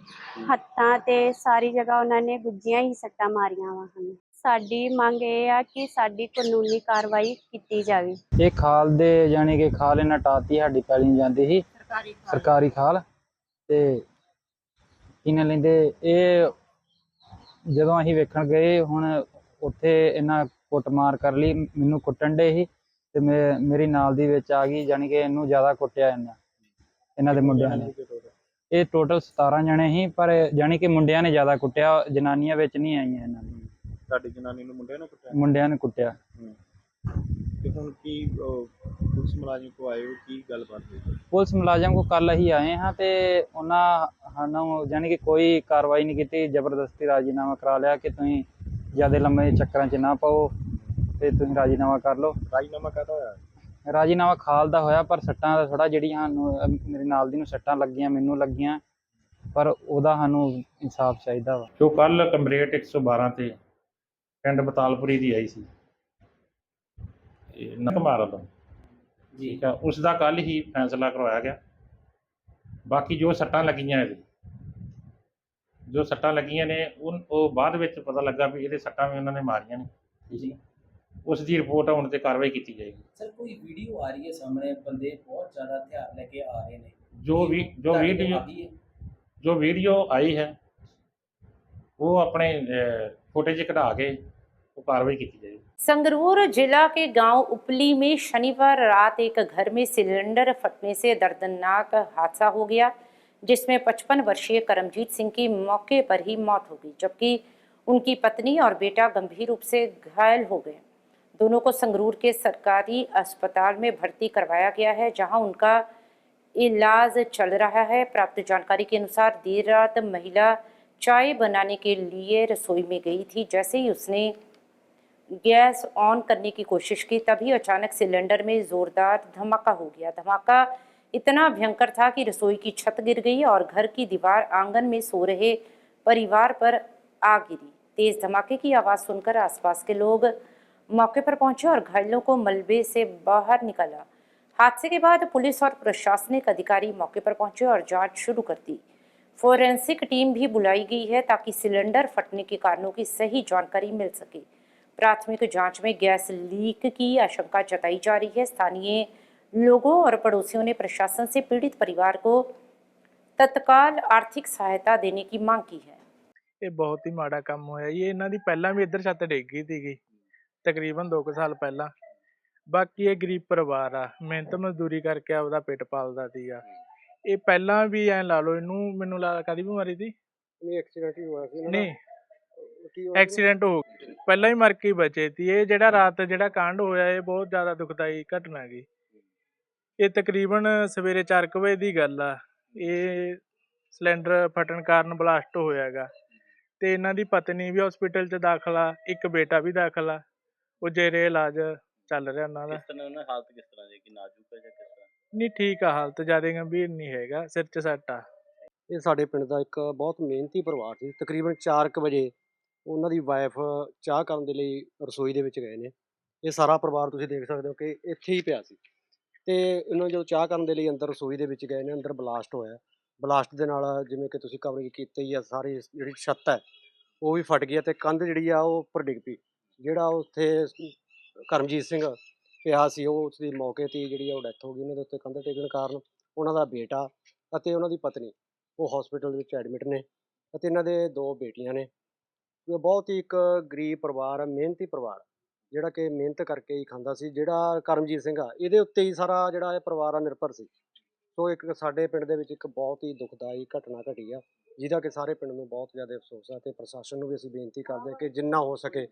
ਹੱਥਾਂ ਤੇ, ਸਾਰੀ ਜਗ੍ਹਾ ਉਹਨਾਂ ਨੇ ਗੁੱਜੀਆਂ ਹੀ ਸੱਟਾਂ ਮਾਰੀਆਂ ਵਾ ਹਨ। ਸਾਡੀ ਮੰਗ ਇਹ ਆ ਕਿ ਸਾਡੀ ਕਾਨੂੰਨੀ ਕਾਰਵਾਈ ਕੀਤੀ ਜਾਵੇ।
ਇਹ ਖਾਲ ਦੇ ਯਾਨੀ ਕਿ ਖਾਲ ਇਹਨਾਂ ਟਾਤੀ ਸਾਡੀ ਪੈਲੀ ਨੂੰ ਜਾਂਦੀ ਸੀ, ਸਰਕਾਰੀ ਖਾਲ। ਤੇ ਇਹਨਾਂ ਲੈਂਦੇ ਇਹ ਜਦੋਂ ਅਸੀਂ ਵੇਖਣ ਗਏ, ਹੁਣ ਉੱਥੇ ਇਹਨਾਂ ਕੁੱਟਮਾਰ ਕਰ ਲਈ, ਮੈਨੂੰ ਕੁੱਟਣ ਡੇ ਸੀ ਤੇ ਮੇਰੀ ਨਾਲ ਦੀ ਵਿੱਚ ਆ ਗਈ, ਯਾਨੀ ਕਿ ਇਹਨੂੰ ਜ਼ਿਆਦਾ ਕੁੱਟਿਆ ਇਹਨਾਂ ਦੇ ਮੁੰਡਿਆਂ ਨੇ। ਇਹ ਟੋਟਲ 17 ਜਣੇ ਸੀ, ਪਰ ਯਾਨੀ ਕਿ ਮੁੰਡਿਆਂ ਨੇ ਜ਼ਿਆਦਾ ਕੁੱਟਿਆ, ਜਨਾਨੀਆਂ ਵਿੱਚ ਨਹੀਂ ਆਈਆਂ ਇਹਨਾਂ ਦੀ।
ਤੁਹਾਡੀ ਜਨਾਨੀ ਨੂੰ ਮੁੰਡਿਆਂ ਨੇ ਕੁੱਟਿਆ?
ਮੁੰਡਿਆਂ ਨੇ ਕੁੱਟਿਆ।
ਤੇ ਹੁਣ ਕੀ ਪੁਲਿਸ ਮੁਲਾਜ਼ਮ ਕੋ ਆਏ ਹੋ, ਕੀ ਗੱਲਬਾਤ ਹੋਈ?
ਪੁਲਿਸ ਮੁਲਾਜ਼ਮ ਕੋ ਕੱਲ ਅਸੀਂ ਆਏ ਹਾਂ ਤੇ ਉਹਨਾਂ ਸਾਨੂੰ ਯਾਨੀ ਕਿ ਕੋਈ ਕਾਰਵਾਈ ਨਹੀਂ ਕੀਤੀ, ਜ਼ਬਰਦਸਤੀ ਰਾਜੀਨਾਮਾ ਕਰਾ ਲਿਆ ਕਿ ਤੁਸੀਂ ਜ਼ਿਆਦਾ ਲੰਮੇ ਚੱਕਰਾਂ 'ਚ ਨਾ ਪਾਓ ਤੇ ਤੁਸੀਂ ਰਾਜੀਨਾਮਾ ਕਰ ਲਓ।
ਰਾਜੀਨਾਮਾ ਕਾਹਦਾ ਹੋਇਆ?
ਰਾਜੀਨਾਮਾ ਖਾਲ ਦਾ ਹੋਇਆ, ਪਰ ਸੱਟਾਂ ਦਾ ਥੋੜ੍ਹਾ ਜਿਹੜੀਆਂ ਸਾਨੂੰ ਮੇਰੇ ਨਾਲ ਦੀ ਨੂੰ ਸੱਟਾਂ ਲੱਗੀਆਂ, ਮੈਨੂੰ ਲੱਗੀਆਂ, ਪਰ ਉਹਦਾ ਸਾਨੂੰ ਇਨਸਾਫ ਚਾਹੀਦਾ ਵਾ।
ਜੋ ਕੱਲ ਕੰਪਲੇਂਟ 112 ਤੇ ਪਿੰਡ ਬਤਾਲਪੁਰੀ ਦੀ ਆਈ ਸੀ ਨਕਮਾਰਾ ਤੋਂ, ਠੀਕ ਆ, ਉਸ ਦਾ ਕੱਲ ਹੀ ਫੈਸਲਾ ਕਰਵਾਇਆ ਗਿਆ। ਬਾਕੀ ਜੋ ਸੱਟਾਂ ਲੱਗੀਆਂ ਨੇ ਉਹ ਬਾਅਦ ਵਿੱਚ ਪਤਾ ਲੱਗਾ ਵੀ ਇਹਦੇ ਸੱਟਾਂ ਵੀ ਉਹਨਾਂ ਨੇ ਮਾਰੀਆਂ ਨੇ, ਠੀਕ ਹੈ। ਉਸ ਦੀ ਰਿਪੋਰਟ ਆਉਣ ਤੇ ਕਾਰਵਾਈ ਕੀਤੀ ਜਾਏਗੀ।
ਸਰ ਕੋਈ ਵੀਡੀਓ ਆ ਰਹੀ ਹੈ ਸਾਹਮਣੇ, ਬੰਦੇ ਬਹੁਤ ਜ਼ਿਆਦਾ ਹਥਿਆਰ ਲੈ ਕੇ ਆ ਰਹੇ ਨੇ,
ਜੋ ਵੀਡੀਓ ਆਈ ਹੈ वो अपने फुटेज कढ़ा के वो कार्रवाई की जाएगी।
संगरूर जिला के गांव उपली में शनिवार रात एक घर में सिलेंडर फटने से दर्दनाक हादसा हो गया, जिसमें 55 वर्षीय करमजीत सिंह की मौके पर ही मौत हो गई, जबकि उनकी पत्नी और बेटा गंभीर रूप से घायल हो गए। दोनों को संगरूर के सरकारी अस्पताल में भर्ती करवाया गया है, जहां उनका इलाज चल रहा है। प्राप्त जानकारी के अनुसार देर रात महिला चाय बनाने के लिए रसोई में गई थी। जैसे ही उसने गैस ऑन करने की कोशिश की, तभी अचानक सिलेंडर में ज़ोरदार धमाका हो गया। धमाका इतना भयंकर था कि रसोई की छत गिर गई और घर की दीवार आंगन में सो रहे परिवार पर आ गिरी। तेज़ धमाके की आवाज़ सुनकर आसपास के लोग मौके पर पहुंचे और घायलों को मलबे से बाहर निकाला। हादसे के बाद पुलिस और प्रशासनिक अधिकारी मौके पर पहुंचे और जांच शुरू कर दी। फोरेंसिक टीम भी बुलाई गई है ताकि सिलेंडर फटने के कारणों की सही जानकारी मिल सके। प्राथमिक जांच में गैस लीक की आशंका जताई जा रही है। स्थानीय लोगों और पड़ोसियों ने प्रशासन से पीड़ित परिवार को तत्काल आर्थिक सहायता देने की मांग की है।
ਇਹ ਬਹੁਤ ਹੀ ਮਾੜਾ ਕੰਮ ਹੋਇਆ ਜੀ। ਇਹਨਾਂ ਦੀ ਪਹਿਲਾਂ ਵੀ ਇੱਧਰ ਛੱਤ ਡਿੱਗ ਗਈ ਸੀਗੀ, ਤਕਰੀਬਨ 2 ਸਾਲ ਪਹਿਲਾਂ। ਬਾਕੀ ਇਹ ਗਰੀਬ ਪਰਿਵਾਰ ਆ, ਮਿਹਨਤ ਮਜ਼ਦੂਰੀ ਕਰਕੇ ਆਪਦਾ ਪੇਟ ਪਾਲਦਾ ਸੀਗਾ। ਇਹ ਪਹਿਲਾਂ ਵੀ ਐਂ ਲਾ ਲਓ, ਇਹਨੂੰ ਮੈਨੂੰ ਲੱਗਦਾ ਕਾਹਦੀ ਬਿਮਾਰੀ ਸੀ?
ਨਹੀਂ, ਐਕਸੀਡੈਂਟ ਹੀ ਹੋਇਆ ਸੀ।
ਨਹੀਂ, ਐਕਸੀਡੈਂਟ ਹੋ ਗਿਆ, ਪਹਿਲਾਂ ਹੀ ਮਰ ਕੇ ਬਚੇ ਸੀ। ਇਹ ਜਿਹੜਾ ਰਾਤ ਜਿਹੜਾ ਕਾਂਡ ਹੋਇਆ, ਇਹ ਬਹੁਤ ਜ਼ਿਆਦਾ ਦੁਖਦਾਈ ਘਟਨਾ ਗੀ। ਇਹ ਤਕਰੀਬਨ ਸਵੇਰੇ 4 ਵਜੇ ਦੀ ਗੱਲ ਆ। ਇਹ ਸਿਲੰਡਰ ਫਟਣ ਕਾਰਨ ਬਲਾਸਟ ਹੋਇਆ ਗਾ ਤੇ ਇਹਨਾਂ ਦੀ ਪਤਨੀ ਵੀ ਹਸਪੀਟਲ 'ਚ ਦਾਖਲ ਆ, ਇੱਕ ਬੇਟਾ ਵੀ ਦਾਖਲ ਆ। ਉਹ ਜੇਰੇ ਇਲਾਜ ਚੱਲ ਰਿਹਾ ਉਹਨਾਂ ਦਾ।
ਹਾਲਤ ਕਿਸ ਤਰ੍ਹਾਂ ਦੀ, ਕਿ ਨਾਜ਼ੁਕ ਹੈ ਜਾਂ ਕਿਸ ਤਰ੍ਹਾਂ?
ਨਹੀਂ, ਠੀਕ ਆ ਹਾਲਤ, ਜ਼ਿਆਦਾ ਗੰਭੀਰ ਨਹੀਂ ਹੈਗਾ, ਸਿਰ 'ਚ ਸੱਟ ਆ।
ਇਹ ਸਾਡੇ ਪਿੰਡ ਦਾ ਇੱਕ ਬਹੁਤ ਮਿਹਨਤੀ ਪਰਿਵਾਰ ਸੀ। ਤਕਰੀਬਨ 4 ਵਜੇ ਉਹਨਾਂ ਦੀ ਵਾਈਫ ਚਾਹ ਕਰਨ ਦੇ ਲਈ ਰਸੋਈ ਦੇ ਵਿੱਚ ਗਏ ਨੇ। ਇਹ ਸਾਰਾ ਪਰਿਵਾਰ ਤੁਸੀਂ ਦੇਖ ਸਕਦੇ ਹੋ ਕਿ ਇੱਥੇ ਹੀ ਪਿਆ ਸੀ ਤੇ ਇਹਨਾਂ ਜਦੋਂ ਚਾਹ ਕਰਨ ਦੇ ਲਈ ਅੰਦਰ ਰਸੋਈ ਦੇ ਵਿੱਚ ਗਏ ਨੇ, ਅੰਦਰ ਬਲਾਸਟ ਹੋਇਆ। ਬਲਾਸਟ ਦੇ ਨਾਲ ਜਿਵੇਂ ਕਿ ਤੁਸੀਂ ਕਵਰਿੰਗ ਕੀਤੀ ਹੀ ਆ, ਸਾਰੀ ਜਿਹੜੀ ਛੱਤ ਹੈ ਉਹ ਵੀ ਫਟ ਗਈ ਤੇ ਕੰਧ ਜਿਹੜੀ ਆ ਉਹ ਉੱਪਰ ਡਿੱਗ ਪਈ। ਜਿਹੜਾ ਉੱਥੇ ਕਰਮਜੀਤ ਸਿੰਘ ਪਿਆ ਸੀ, ਉਹ ਉਸ ਦੀ ਮੌਕੇ 'ਤੇ ਜਿਹੜੀ ਆ ਉਹ ਡੈਥ ਹੋ ਗਈ। ਉਹਨਾਂ ਦੇ ਉੱਤੇ ਕੰਧ ਡਿੱਗਣ ਕਾਰਨ ਉਹਨਾਂ ਦਾ ਬੇਟਾ ਅਤੇ ਉਹਨਾਂ ਦੀ ਪਤਨੀ ਉਹ ਹਸਪੀਟਲ ਦੇ ਵਿੱਚ ਐਡਮਿਟ ਨੇ ਅਤੇ ਇਹਨਾਂ ਦੇ 2 ਬੇਟੀਆਂ ਨੇ। ਇਹ ਬਹੁਤ ਹੀ ਇੱਕ ਗਰੀਬ ਪਰਿਵਾਰ ਆ, ਮਿਹਨਤੀ ਪਰਿਵਾਰ ਆ, ਜਿਹੜਾ ਕਿ ਮਿਹਨਤ ਕਰਕੇ ਹੀ ਖਾਂਦਾ ਸੀ। ਜਿਹੜਾ ਕਰਮਜੀਤ ਸਿੰਘ ਆ, ਇਹਦੇ ਉੱਤੇ ਹੀ ਸਾਰਾ ਜਿਹੜਾ ਇਹ ਪਰਿਵਾਰ ਆ ਨਿਰਭਰ ਸੀ। ਸੋ ਇੱਕ ਸਾਡੇ ਪਿੰਡ ਦੇ ਵਿੱਚ ਇੱਕ ਬਹੁਤ ਹੀ ਦੁਖਦਾਈ ਘਟਨਾ ਘਟੀ ਆ, ਜਿਹਦਾ ਕਿ ਸਾਰੇ ਪਿੰਡ ਨੂੰ ਬਹੁਤ ਜ਼ਿਆਦਾ ਅਫਸੋਸ ਆ, ਅਤੇ ਪ੍ਰਸ਼ਾਸਨ ਨੂੰ ਵੀ ਅਸੀਂ ਬੇਨਤੀ ਕਰਦੇ ਹਾਂ ਕਿ ਜਿੰਨਾ ਹੋ ਸਕੇ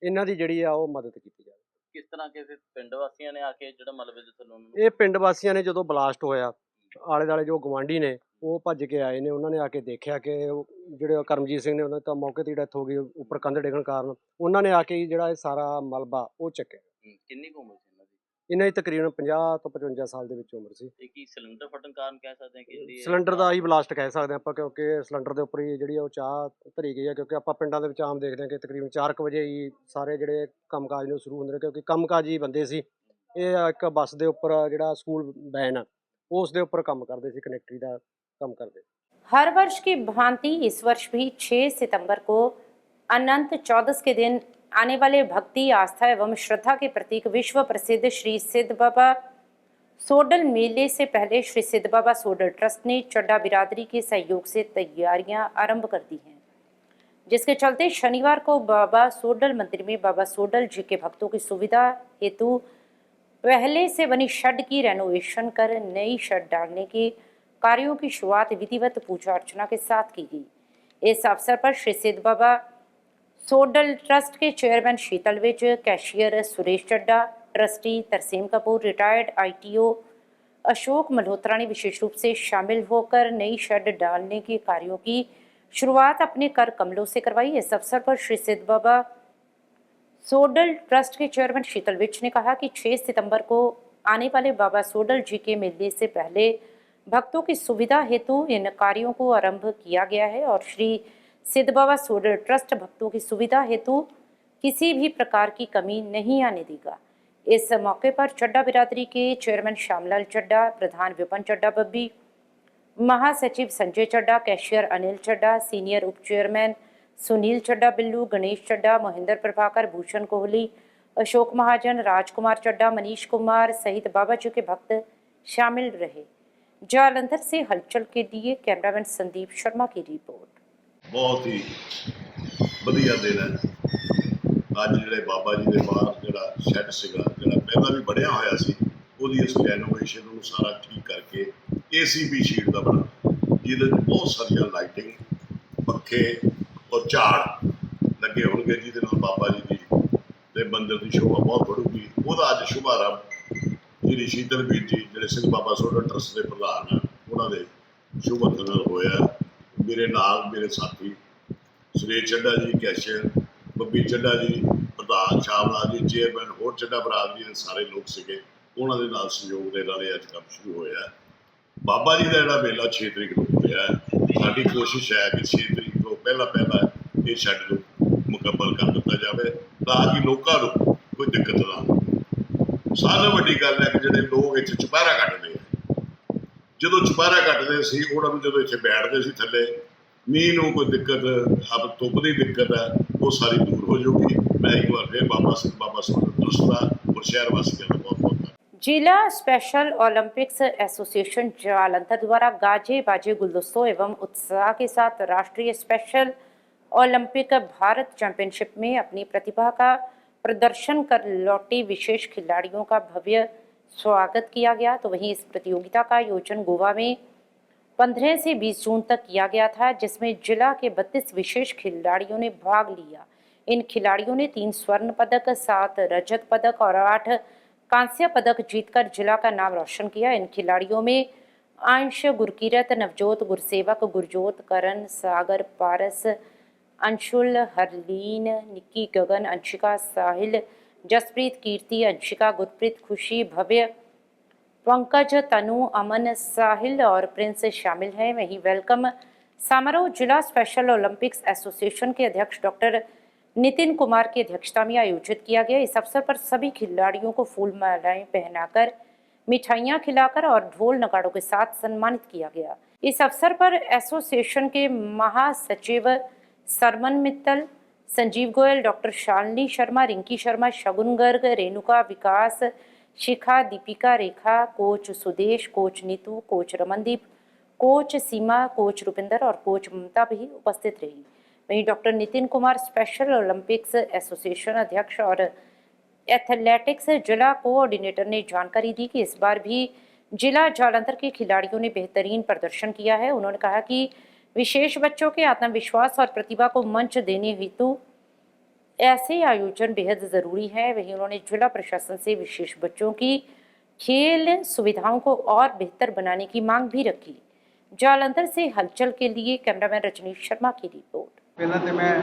ਇਹਨਾਂ ਦੀ ਜਿਹੜੀ ਆ ਉਹ ਮਦਦ ਕੀਤੀ ਜਾਵੇ।
ਕਿਸ ਤਰ੍ਹਾਂ ਕਿਸੇ ਪਿੰਡ ਵਾਸੀਆਂ ਨੇ ਆ ਕੇ ਜਿਹੜਾ ਮਲਬੇ ਦੇ ਥੱਲੋਂ
ਇਹ ਪਿੰਡ ਵਾਸੀਆਂ ਨੇ ਜਦੋਂ ਬਲਾਸਟ ਹੋਇਆ, ਆਲੇ ਦੁਆਲੇ ਜੋ ਗਵਾਂਢੀ ਨੇ ਉਹ ਭੱਜ ਕੇ ਆਏ ਨੇ। ਉਹਨਾਂ ਨੇ ਆ ਕੇ ਦੇਖਿਆ ਕਿ ਉਹ ਜਿਹੜੇ ਕਰਮਜੀਤ ਸਿੰਘ ਨੇ ਉਹਨਾਂ ਦੀ ਤਾਂ ਮੌਕੇ 'ਤੇ ਡੈਥ ਹੋ ਗਈ ਉੱਪਰ ਕੰਧ ਡਿੱਗਣ ਕਾਰਨ। ਉਹਨਾਂ ਨੇ ਆ ਕੇ ਹੀ ਜਿਹੜਾ ਇਹ ਸਾਰਾ ਮਲਬਾ ਉਹ ਚੱਕਿਆ।
ਕਿੰਨੀ ਕੁ ਉਮਰ ਸੀ ਇਹਨਾਂ ਦੀ?
ਇਹਨਾਂ ਦੀ ਤਕਰੀਬਨ 50 ਤੋਂ 55 ਸਾਲ ਦੇ ਵਿੱਚ ਉਮਰ ਸੀ।
ਇਹ ਕੀ ਸਿਲੰਡਰ ਫਟਣ ਕਾਰਨ ਕਹਿ ਸਕਦੇ ਹਾਂ ਕਿ ਜਿਹੜੀ
ਸਿਲੰਡਰ ਦਾ ਹੀ ਬਲਾਸਟ ਕਹਿ ਸਕਦੇ ਹਾਂ ਆਪਾਂ, ਕਿਉਂਕਿ ਸਿਲੰਡਰ ਦੇ ਉੱਪਰ ਹੀ ਜਿਹੜੀ ਉਹ ਚਾਹ ਧਰੀ ਗਈ ਹੈ। ਕਿਉਂਕਿ ਆਪਾਂ ਪਿੰਡਾਂ ਦੇ ਵਿੱਚ ਆਮ ਦੇਖਦੇ ਹਾਂ ਕਿ ਤਕਰੀਬਨ 4 ਵਜੇ ਹੀ ਸਾਰੇ ਜਿਹੜੇ ਕੰਮਕਾਜ ਨੇ ਸ਼ੁਰੂ ਹੁੰਦੇ ਨੇ, ਕਿਉਂਕਿ ਕੰਮਕਾਜੀ ਬੰਦੇ ਸੀ। ਇਹ ਇੱਕ ਬੱਸ ਦੇ ਉੱਪਰ ਜਿਹੜਾ ਸਕੂਲ ਵੈਨ ਆ ਉਸ ਦੇ ਉੱਪਰ ਕੰਮ ਕਰਦੇ ਸੀ, ਕਨੈਕਟਰੀ ਦਾ ਕੰਮ ਕਰਦੇ।
हर वर्ष की भांति इस वर्ष भी 6 सितंबर को अनंत चौदस के दिन आने वाले भक्ति, आस्था एवं श्रद्धा के प्रतीक विश्व प्रसिद्ध श्री सिद्ध बाबा सोडल मेले से पहले श्री सिद्ध बाबा सोडल ट्रस्ट ने चड्डा बिरादरी के सहयोग से तैयारियां आरंभ कर दी हैं, जिसके चलते शनिवार को बाबा सोडल मंदिर में बाबा सोडल जी के भक्तों की सुविधा हेतु पहले से बनी शेड की रेनोवेशन कर नई शेड डालने की कार्यों की शुरुआत विधिवत पूजा अर्चना के साथ की गई। इस अवसर पर श्री सिद्ध बाबा सोडल ट्रस्ट के chairman Sheetal Vij, cashier Suresh Chadha, trustee Tarsem Kapoor, retired ITO Ashok Malhotra ने विशेष रूप से शामिल होकर नई शेड डालने के कार्यों की शुरुआत अपने कर कमलों से करवाई। इस अवसर पर श्री सिद्ध बाबा सोडल ट्रस्ट के चेयरमैन शीतल विज ने कहा कि 6 सितंबर को आने वाले बाबा सोडल जी के मेले से पहले भक्तों की सुविधा हेतु इन कार्यों को आरंभ किया गया है और श्री सिद्ध बाबा सोडल ट्रस्ट भक्तों की सुविधा हेतु किसी भी प्रकार की कमी नहीं आने देगा। इस मौके पर चड्डा बिरादरी के चेयरमैन श्यामलाल चड्डा, प्रधान विपन चड्डा बब्बी, महासचिव संजय चड्डा, कैशियर अनिल चड्डा, सीनियर उप चेयरमैन सुनील चड्डा बिल्लू, गणेश चड्डा, मोहिंदर प्रभाकर, भूषण कोहली, अशोक महाजन, राजकुमार चड्डा, मनीष कुमार सहित बाबा जी के भक्त शामिल रहे। जालंधर से हलचल के लिए कैमरामैन संदीप शर्मा की रिपोर्ट।
बहुत ही ਵਧੀਆ ਦਿਨ ਹੈ ਅੱਜ। ਜਿਹੜੇ ਬਾਬਾ ਜੀ ਦੇ ਬਾਹਰ ਜਿਹੜਾ ਸ਼ੈੱਡ ਸੀਗਾ, ਜਿਹੜਾ ਪਹਿਲਾਂ ਵੀ ਬਣਿਆ ਹੋਇਆ ਸੀ, ਉਹਦੀ ਅਸੀਂ ਰੈਨੋਵੇਸ਼ਨ ਨੂੰ ਸਾਰਾ ਠੀਕ ਕਰਕੇ ACP ਸ਼ੀਟ ਦਾ ਬਣਾ, ਜਿਹਦੇ 'ਚ ਬਹੁਤ ਸਾਰੀਆਂ ਲਾਈਟਿੰਗ, ਪੱਖੇ ਔਰ ਝਾੜ ਲੱਗੇ ਹੋਣਗੇ, ਜਿਹਦੇ ਨਾਲ ਬਾਬਾ ਜੀ ਦੀ ਦੇ ਮੰਦਿਰ ਦੀ ਸ਼ੋਭਾ ਬਹੁਤ ਵਧੂਗੀ। ਉਹਦਾ ਅੱਜ ਸ਼ੁਭਾਰੰਭ ਜਿਹੜੀ ਸ਼ੀਤਲ ਵੀਰ ਜੀ, ਜਿਹੜੇ ਸਿੰਘ ਬਾਬਾ ਸੋਡਲ ਟਰਸਟ ਦੇ ਪ੍ਰਧਾਨ ਆ, ਉਹਨਾਂ ਦੇ ਸ਼ੁਭ ਹੱਥ ਨਾਲ ਹੋਇਆ। ਮੇਰੇ ਨਾਲ ਮੇਰੇ ਸਾਥੀ ਸੁਰੇਸ਼ ਚੱਡਾ ਜੀ, ਕੈਸ਼ੀਅਰ ਬੱਬੀ ਚੱਡਾ ਜੀ, ਪ੍ਰਧਾਨ ਸ਼ਾਮਲਾ ਜੀ, ਚੇਅਰਮੈਨ ਹੋਰ ਚੱਡਾ ਬਰਾਦਰੀ ਦੇ ਸਾਰੇ ਲੋਕ ਸੀਗੇ। ਉਹਨਾਂ ਦੇ ਨਾਲ ਸਹਿਯੋਗ ਦੇ ਨਾਲ ਇਹ ਅੱਜ ਕੰਮ ਸ਼ੁਰੂ ਹੋਇਆ। ਬਾਬਾ ਜੀ ਦਾ ਜਿਹੜਾ ਮੇਲਾ 6 ਤਰੀਕ ਨੂੰ ਹੋ ਰਿਹਾ, ਸਾਡੀ ਕੋਸ਼ਿਸ਼ ਹੈ ਕਿ 6 ਤਰੀਕ ਤੋਂ ਪਹਿਲਾਂ ਇਹ ਸ਼ੈੱਡ ਨੂੰ ਮੁਕੰਮਲ ਕਰ ਦਿੱਤਾ ਜਾਵੇ, ਤਾਂ ਕਿ ਲੋਕਾਂ ਨੂੰ ਕੋਈ ਦਿੱਕਤ ਨਾ ਆਵੇ। ਸਾਰਿਆਂ ਨਾਲੋਂ ਵੱਡੀ ਗੱਲ ਹੈ ਕਿ ਜਿਹੜੇ ਲੋਕ ਇੱਥੇ ਚੁਪਹਿਰਾ ਕੱਟਦੇ ਆ, ਜਦੋਂ ਚੁਪਹਿਰਾ ਕੱਟਦੇ ਸੀ, ਉਹਨਾਂ ਨੂੰ ਜਦੋਂ ਇੱਥੇ ਬੈਠਦੇ ਸੀ ਥੱਲੇ, ਮੀਂਹ ਨੂੰ ਕੋਈ ਦਿੱਕਤ, ਧੁੱਪ ਦੀ ਦਿੱਕਤ ਹੈ, ਉਹ ਸਾਰੀ ਦੂਰ ਹੋ ਜਾਊਗੀ। ਮੈਂ ਇੱਕ ਵਾਰ ਫਿਰ ਬਾਬਾ ਸੋਡਲ ਟਰਸਟ ਦਾ ਔਰ ਸ਼ਹਿਰ ਵਾਸੀਆਂ ਦਾ ਬਹੁਤ ਬਹੁਤ
जिला स्पेशल ओलंपिक्स एसोसिएशन जालंधर द्वारा गाजे बाजे गुलदस्तों एवं उत्साह के साथ राष्ट्रीय स्पेशल ओलंपिक भारत चैंपियनशिप में अपनी प्रतिभा का प्रदर्शन कर लौटे विशेष खिलाड़ियों का भव्य स्वागत किया गया। तो वहीं इस प्रतियोगिता का आयोजन गोवा में 15 से 20 जून तक किया गया था, जिसमें जिला के 32 विशेष खिलाड़ियों ने भाग लिया। इन खिलाड़ियों ने 3 स्वर्ण पदक, 7 रजत पदक और 8 कांस्य पदक जीतकर जिला का नाम रोशन किया। इन खिलाड़ियों में अंश, गुरकीरत, नवजोत, गुरसेवक, गुरजोत, करण, सागर, पारस, अंशुल, हरलीन, निक्की, गगन, अंशिका, साहिल, जसप्रीत, कीर्ति, अंशिका, गुरप्रीत, खुशी, भव्य, पंकज, तनु, अमन, साहिल और प्रिंस शामिल हैं। वहीं वेलकम समारोह जिला स्पेशल ओलंपिक्स एसोसिएशन के अध्यक्ष डॉक्टर नितिन कुमार की अध्यक्षता में आयोजित किया गया। इस अवसर पर सभी खिलाड़ियों को फूल मालाएं पहनाकर, मिठाइयां खिलाकर और ढोल नगाड़ों के साथ सम्मानित किया गया। इस अवसर पर एसोसिएशन के महासचिव Sarman Mittal, Sanjeev Goyal, doctor Shalini Sharma, Rinki Sharma, Shagun Garg, Renuka, Vikas, Shikha, Deepika, Rekha, coach Sudesh, coach Neetu, coach Ramandeep, coach Seema, coach Rupinder और कोच ममता भी उपस्थित रही। वहीं doctor Nitin Kumar special Olympics association अध्यक्ष और एथलेटिक्स जिला कोऑर्डिनेटर ने जानकारी दी कि इस बार भी जिला जालंधर के खिलाड़ियों ने बेहतरीन प्रदर्शन किया है। उन्होंने कहा कि विशेष बच्चों के आत्मविश्वास और प्रतिभा को मंच देने हेतु ऐसे आयोजन बेहद ज़रूरी है। वहीं उन्होंने जिला प्रशासन से विशेष बच्चों की खेल सुविधाओं को और बेहतर बनाने की मांग भी रखी। जालंधर से हलचल के लिए कैमरामैन रजनीश शर्मा की रिपोर्ट।
ਪਹਿਲਾਂ ਤੇ ਮੈਂ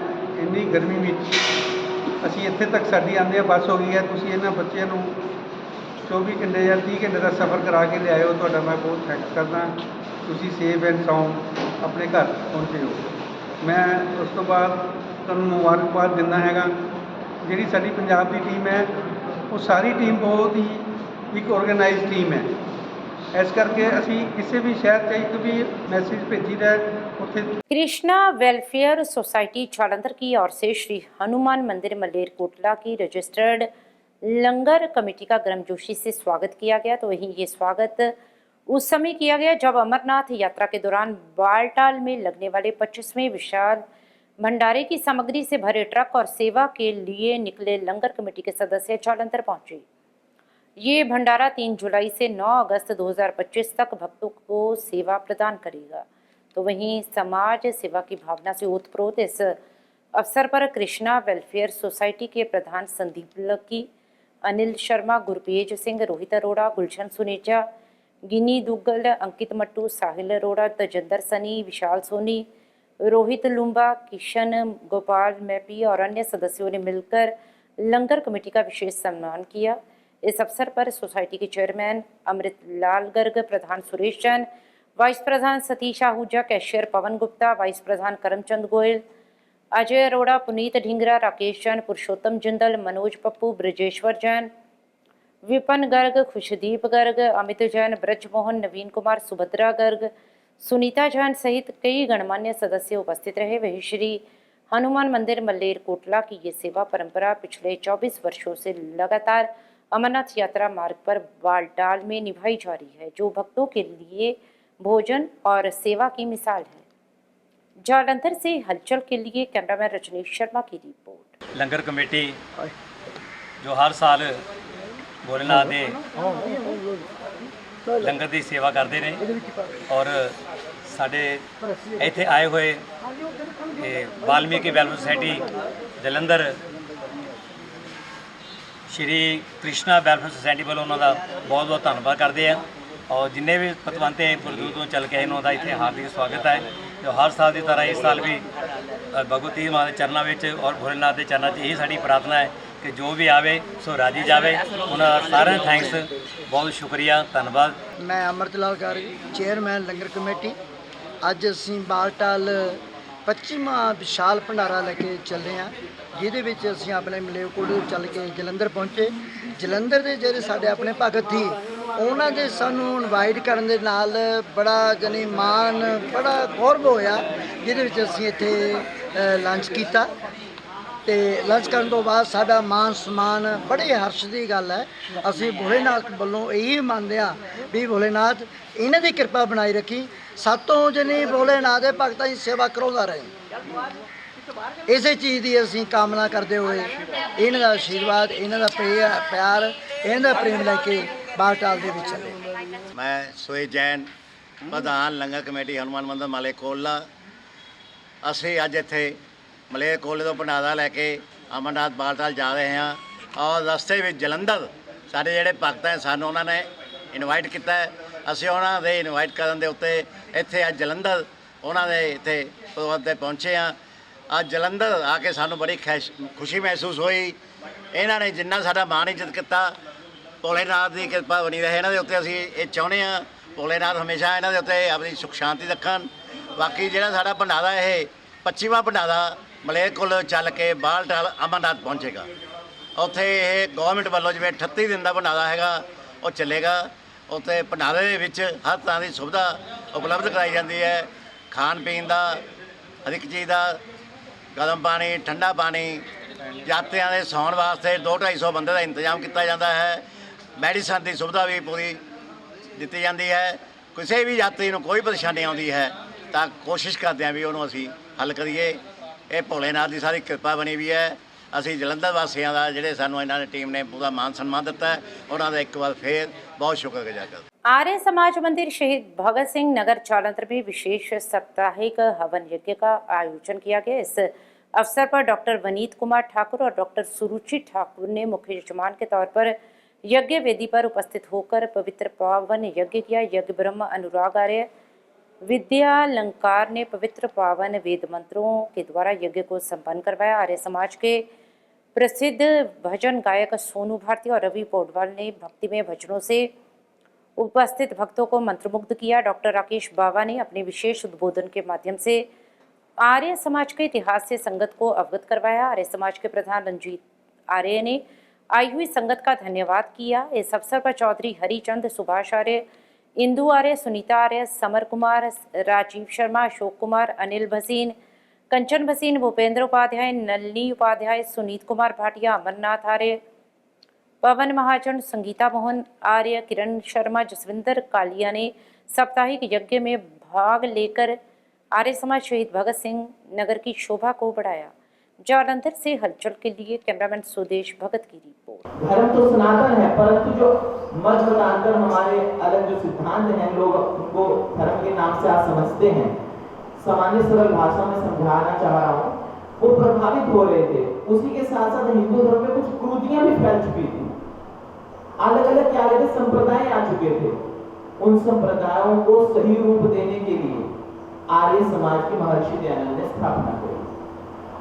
ਇੰਨੀ ਗਰਮੀ ਵਿੱਚ ਅਸੀਂ ਇੱਥੇ ਤੱਕ ਸਾਡੀ ਆਉਂਦਿਆਂ ਬੱਸ ਹੋ ਗਈ ਹੈ। ਤੁਸੀਂ ਇਹਨਾਂ ਬੱਚਿਆਂ ਨੂੰ 24 ਘੰਟੇ ਜਾਂ 30 ਘੰਟੇ ਦਾ ਸਫ਼ਰ ਕਰਾ ਕੇ ਲਿਆਏ ਹੋ, ਤੁਹਾਡਾ ਮੈਂ ਬਹੁਤ ਥੈਂਕਸ ਕਰਦਾ। ਤੁਸੀਂ ਸੇਫ ਐਂਡ ਸਾਊਂਡ ਆਪਣੇ ਘਰ ਪਹੁੰਚੇ ਹੋ। ਮੈਂ ਉਸ ਤੋਂ ਬਾਅਦ ਤੁਹਾਨੂੰ ਮੁਬਾਰਕਬਾਦ ਦਿੰਦਾ ਹੈਗਾ। ਜਿਹੜੀ ਸਾਡੀ ਪੰਜਾਬ ਦੀ ਟੀਮ ਹੈ ਉਹ ਸਾਰੀ ਟੀਮ ਬਹੁਤ ਹੀ ਇੱਕ ਆਰਗੇਨਾਈਜ਼ਡ ਟੀਮ ਹੈ। ਇਸ ਕਰਕੇ ਅਸੀਂ ਕਿਸੇ ਵੀ ਸ਼ਹਿਰ 'ਚ ਇੱਕ ਵੀ ਮੈਸੇਜ ਭੇਜੀਦਾ ਉੱਥੇ।
कृष्णा वेलफेयर सोसाइटी जालंधर की ओर से श्री हनुमान मंदिर मलेरकोटला की रजिस्टर्ड लंगर कमेटी का गर्मजोशी से स्वागत किया गया। तो वहीं ये स्वागत उस समय किया गया जब अमरनाथ यात्रा के दौरान बालटाल में लगने वाले 25वें विशाल भंडारे की सामग्री से भरे ट्रक और सेवा के लिए निकले लंगर कमेटी के सदस्य जालंधर पहुंचे। ये भंडारा 3 जुलाई से 9 अगस्त 2025 तक भक्तों को सेवा प्रदान करेगा। तो वहीं समाज सेवा की भावना से ओतप्रोत इस अवसर पर कृष्णा वेलफेयर सोसाइटी के प्रधान संदीप लक्की, अनिल शर्मा, गुरपेज सिंह, रोहित अरोड़ा, गुलशन सुनेजा, गिनी दुग्गल, अंकित मट्टू, साहिल अरोड़ा, तजिंदर सनी, विशाल सोनी, रोहित लुम्बा, किशन गोपाल मैपी और अन्य सदस्यों ने मिलकर लंगर कमेटी का विशेष सम्मान किया। इस अवसर पर सोसाइटी के चेयरमैन अमृत लाल गर्ग, प्रधान सुरेश जैन, वाइस प्रधान सतीश आहूजा, कैशियर पवन गुप्ता, वाइस प्रधान करमचंद गोयल, अजय अरोड़ा, पुनीत ढींगरा, राकेश जैन, पुरुषोत्तम जिंदल, मनोज पप्पू, ब्रजेश्वर जैन, विपन गर्ग, खुशदीप गर्ग, अमित जैन, ब्रजमोहन, नवीन कुमार, सुभद्रा गर्ग, सुनीता जैन सहित कई गणमान्य सदस्य उपस्थित रहे। वहीं श्री हनुमान मंदिर मलेरकोटला की ये सेवा परंपरा पिछले 24 वर्षों से लगातार अमरनाथ यात्रा मार्ग पर बालटाल में निभाई जा रही है, जो भक्तों के लिए भोजन और सेवा की मिसाल है। जालंधर से हलचल के लिए कैमरामैन रजनीश शर्मा की रिपोर्ट।
लंगर कमेटी जो हर साल भोलेनाथ दे लंगर की सेवा करते हैं और साढ़े इत्थे आए हुए Valmiki welfare society Jalandhar Shri Krishna welfare society वालों उन्होंने बहुत बहुत धन्यवाद करते हैं और जिन्हें भी पतवंते दूर दूर तो चल के आए उन्होंने इतने हार्दिक स्वागत है। जो हर साल की तरह इस साल भी भगवती मां के चरणों में और भोलेनाथ के चरणों यही साड़ी प्रार्थना है कि जो भी आवे सो राजी जावे। उन्होंने सारे थैंक्स, बहुत शुक्रिया, धन्यवाद।
मैं अमृत लाल गर्ग, चेयरमैन लंगर कमेटी। अज असी बालटाल 25वां विशाल भंडारा लेके ਚੱਲੇ ਹਾਂ, ਜਿਹਦੇ ਵਿੱਚ ਅਸੀਂ ਆਪਣੇ ਮਲੇਰਕੋਟਲੇ ਚੱਲ ਕੇ ਜਲੰਧਰ ਪਹੁੰਚੇ। ਜਲੰਧਰ ਦੇ ਜਿਹੜੇ ਸਾਡੇ ਆਪਣੇ ਭਗਤ ਸੀ ਉਹਨਾਂ ਦੇ ਸਾਨੂੰ ਇਨਵਾਈਟ ਕਰਨ ਦੇ ਨਾਲ ਬੜਾ ਜਾਨੀ ਮਾਣ, ਬੜਾ ਗੌਰਵ ਹੋਇਆ, ਜਿਹਦੇ ਵਿੱਚ ਅਸੀਂ ਇੱਥੇ ਲੰਚ ਕੀਤਾ ਤੇ ਲੰਚ ਕਰਨ ਤੋਂ ਬਾਅਦ ਸਾਡਾ ਮਾਨ ਸਨਮਾਨ ਬੜੇ ਹਰਸ਼ ਦੀ ਗੱਲ ਹੈ। ਅਸੀਂ ਭੋਲੇਨਾਥ ਵੱਲੋਂ ਇਹੀ ਮੰਨਦੇ ਹਾਂ ਵੀ ਭੋਲੇਨਾਥ ਇਹਨਾਂ ਦੀ ਕਿਰਪਾ ਬਣਾਈ ਰੱਖੀ, ਸਾਤੋਂ ਜਨੀ ਭੋਲੇਨਾਥ ਦੇ ਭਗਤਾਂ ਦੀ ਸੇਵਾ ਕਰਾਉਂਦਾ ਰਹੇ। ਇਸੇ ਚੀਜ਼ ਦੀ ਅਸੀਂ ਕਾਮਨਾ ਕਰਦੇ ਹੋਏ ਇਹਨਾਂ ਦਾ ਆਸ਼ੀਰਵਾਦ, ਇਹਨਾਂ ਦਾ ਪਿਆਰ, ਇਹਨਾਂ ਦਾ ਪ੍ਰੇਮ ਲੈ ਕੇ ਬਾਲਟਾਲ ਦੇ ਵਿੱਚ ਚੱਲੇ।
मैं सुरेश जैन, प्रधान लंगर कमेटी हनुमान मंदिर मलेरकोटला। ਅਸੀਂ ਅੱਜ ਇੱਥੇ ਮਲੇਰਕੋਟਲੇ ਤੋਂ ਭੰਡਾਰਾ ਲੈ ਕੇ ਅਮਰਨਾਥ ਬਾਲਟਾਲ ਜਾ ਰਹੇ ਹਾਂ ਔਰ ਰਸਤੇ ਵਿੱਚ ਜਲੰਧਰ ਸਾਡੇ ਜਿਹੜੇ ਭਗਤ ਹੈ ਸਾਨੂੰ ਉਹਨਾਂ ਨੇ ਇਨਵਾਈਟ ਕੀਤਾ ਹੈ। ਅਸੀਂ ਉਹਨਾਂ ਦੇ ਇਨਵਾਈਟ ਕਰਨ ਦੇ ਉੱਤੇ ਇੱਥੇ ਅੱਜ ਜਲੰਧਰ ਉਹਨਾਂ ਦੇ ਇੱਥੇ ਪ੍ਰੋਗਰਾਮ 'ਤੇ ਪਹੁੰਚੇ ਹਾਂ। ਅੱਜ ਜਲੰਧਰ ਆ ਕੇ ਸਾਨੂੰ ਬੜੀ ਖੁਸ਼ੀ ਮਹਿਸੂਸ ਹੋਈ। ਇਹਨਾਂ ਨੇ ਜਿੰਨਾ ਸਾਡਾ ਮਾਣ ਇੱਜ਼ਤ ਕੀਤਾ, ਭੋਲੇਨਾਥ ਦੀ ਕਿਰਪਾ ਬਣੀ ਰਹੇ ਇਹਨਾਂ ਦੇ ਉੱਤੇ। ਅਸੀਂ ਇਹ ਚਾਹੁੰਦੇ ਹਾਂ ਭੋਲੇਨਾਥ ਹਮੇਸ਼ਾ ਇਹਨਾਂ ਦੇ ਉੱਤੇ ਆਪਣੀ ਸੁੱਖ ਸ਼ਾਂਤੀ ਰੱਖਣ। ਬਾਕੀ ਜਿਹੜਾ ਸਾਡਾ ਭੰਡਾਰਾ ਇਹ 25ਵਾਂ ਭੰਡਾਰਾ ਮਲੇਰਕੋਟਲੇ ਚੱਲ ਕੇ ਬਾਲਟਾਲ ਅਮਰਨਾਥ ਪਹੁੰਚੇਗਾ। ਉੱਥੇ ਇਹ ਗਵਰਨਮੈਂਟ ਵੱਲੋਂ ਜਿਵੇਂ 38 ਦਿਨ ਦਾ ਭੰਡਾਰਾ ਹੈਗਾ ਉਹ ਚੱਲੇਗਾ। ਉੱਥੇ ਭੰਡਾਰੇ ਦੇ ਵਿੱਚ ਹਰ ਤਰ੍ਹਾਂ ਦੀ ਸੁਵਿਧਾ ਉਪਲਬਧ ਕਰਾਈ ਜਾਂਦੀ ਹੈ, ਖਾਣ ਪੀਣ ਦਾ, ਹਰ ਇੱਕ ਚੀਜ਼ ਦਾ, ਗਰਮ ਪਾਣੀ, ਠੰਡਾ ਪਾਣੀ, ਯਾਤਰੀਆਂ ਦੇ ਸੌਣ ਵਾਸਤੇ 200-250 ਬੰਦੇ ਦਾ ਇੰਤਜ਼ਾਮ ਕੀਤਾ ਜਾਂਦਾ ਹੈ। ਮੈਡੀਸਨ ਦੀ ਸੁਵਿਧਾ ਵੀ ਪੂਰੀ ਦਿੱਤੀ ਜਾਂਦੀ ਹੈ। ਕਿਸੇ ਵੀ ਯਾਤਰੀ ਨੂੰ ਕੋਈ ਪਰੇਸ਼ਾਨੀ ਆਉਂਦੀ ਹੈ ਤਾਂ ਕੋਸ਼ਿਸ਼ ਕਰਦੇ ਹਾਂ ਵੀ ਉਹਨੂੰ ਅਸੀਂ ਹੱਲ ਕਰੀਏ। ਇਹ ਭੋਲੇਨਾਥ ਦੀ ਸਾਰੀ ਕਿਰਪਾ ਬਣੀ ਵੀ ਹੈ। ਅਸੀਂ ਜਲੰਧਰ ਵਾਸੀਆਂ ਦਾ ਜਿਹੜੇ ਸਾਨੂੰ ਇਹਨਾਂ ਦੀ ਟੀਮ ਨੇ ਪੂਰਾ ਮਾਨ ਸਨਮਾਨ ਦਿੱਤਾ ਹੈ, ਉਹਨਾਂ ਦਾ ਇੱਕ ਵਾਰ ਫੇਰ बहुत शुक्रगुजार करते हैं।
आर्य समाज मंदिर शहीद भगत सिंह नगर जालंधर में विशेष साप्ताहिक हवन यज्ञ का आयोजन किया गया। इस अवसर पर डॉक्टर वनीत कुमार ठाकुर और डॉक्टर सुरुचि ठाकुर ने मुख्य यजमान के तौर पर यज्ञ वेदी पर उपस्थित होकर पवित्र पावन यज्ञ किया। यज्ञ ब्रह्म अनुराग आर्य विद्यालंकार ने पवित्र पावन वेद मंत्रों के द्वारा यज्ञ को संपन्न करवाया। आर्य समाज के प्रसिद्ध भजन गायक सोनू भारती और रवि पौडवाल ने भक्तिमय भजनों से उपस्थित भक्तों को मंत्रमुग्ध किया। डॉक्टर राकेश बाबा ने अपने विशेष उद्बोधन के माध्यम से आर्य समाज के इतिहास से संगत को अवगत करवाया। आर्य समाज के प्रधान रंजीत आर्य ने आई हुई संगत का धन्यवाद किया। इस अवसर पर चौधरी हरिचंद, सुभाष आर्य, इंदु आर्य, सुनीता आर्य, समर कुमार, राजीव शर्मा, अशोक कुमार, अनिल भसीन, कंचन भसीन, भूपेंद्र उपाध्याय, नलिनी उपाध्याय, सुनीत कुमार भाटिया, अमरनाथ आर्य, पवन महाजन, संगीता मोहन आर्य, किरण शर्मा, जसविंदर कालिया ने साप्ताहिक यज्ञ में भाग लेकर आर्य समाज शहीद भगत सिंह नगर की शोभा को बढ़ाया। जालंधर से हलचल के लिए कैमरामैन सुदेश भगत की रिपोर्ट।
धर्म तो सनातन है, परंतु जो मत मतांतर हमारे अलग जो सिद्धांत हैं, लोग उनको धर्म के नाम से आज समझते हैं। सामान्य सरल भाषा में समझाना चाह रहा हूँ, वो प्रभावित हो रहे थे। उसी के साथ साथ हिंदू धर्म में कुछ क्रूतियां भी फैल चुकी थी। अलग अलग क्या कहते संप्रदाय आ चुके थे। उन संप्रदायों को सही रूप देने के लिए आर्य समाज के महर्षि दयानंद ने स्थापना की।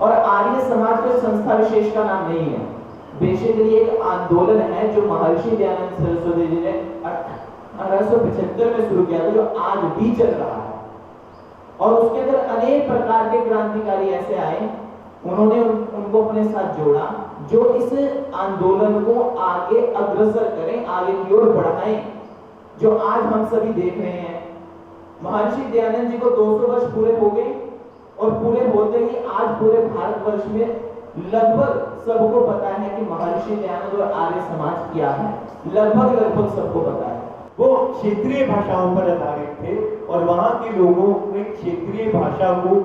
और आर्य समाज कोई संस्था विशेष का नाम नहीं है, बेसिकली एक आंदोलन है जो महर्षि दयानंद सरस्वती जी ने 1875 में शुरू किया था, जो आज भी चल रहा है। और उसके अंदर अनेक प्रकार के क्रांतिकारी ऐसे आए, उन्होंने उनको अपने साथ जोड़ा, जो इस आंदोलन को आगे अग्रसर करें, आगे की ओर बढ़ाएं, जो आज हम सभी देख रहे हैं। महर्षि दयानंद जी को 200 वर्ष पूरे हो गए और पूरे होते ही आज पूरे भारतवर्ष में लगभग सबको पता है कि महर्षि दयानंद और आर्य समाज क्या है। लगभग सबको पता है।
वो क्षेत्रीय भाषाओं पर आधारित थे और वहाँ के लोगों ने क्षेत्रीय भाषा को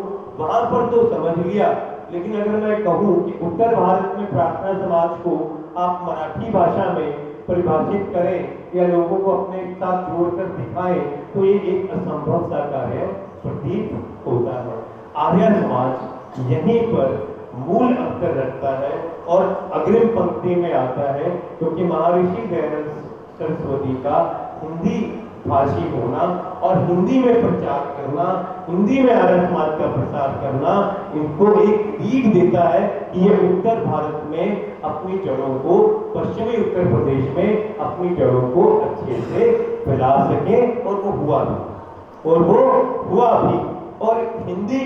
वहाँ पर तो समझ लिया, लेकिन अगर मैं कहूँ कि उत्तर भारत में प्रार्थना समाज को आप मराठी भाषा में परिभाषित करें या लोगों को अपने साथ जोड़कर दिखाएं, तो ये एक असंभव सा कार्य प्रतीत होता है। आर्य समाज यहीं पर मूल अंतर रखता है और अग्रिम पंक्ति में आता है, क्योंकि महर्षि दयानंद सरस्वती का हिंदी भाषी होना और हिंदी में प्रचार करना, हिंदी में आर्य समाज का प्रसार करना, इनको एक लीड देता है कि ये उत्तर भारत में अपनी जड़ों को, पश्चिमी उत्तर प्रदेश में अपनी जड़ों को अच्छे से फैला सके। और वो हुआ भी। और हिंदी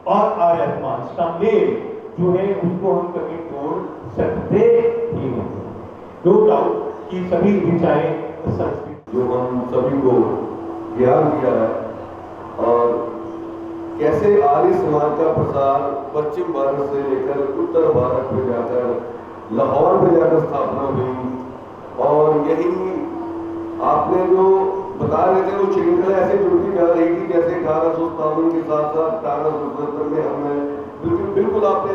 और आर्य समाज का मेल जो है उसको हम कभी तोड़ सकते ही नहीं। नो डाउट कि सभी दिशाएं संस्कृत
जो हम सभी को ज्ञान दिया है और कैसे आर्य समाज का प्रसार पश्चिम भारत से लेकर उत्तर भारत में जाकर लाहौर में जाकर स्थापना हुई। और यही आपने जो बता रहे थे वो श्रृंखला ऐसे जुड़ती जा रही थी, जैसे 1857 के साथ साथ 1877 में हमने बिल्कुल आपने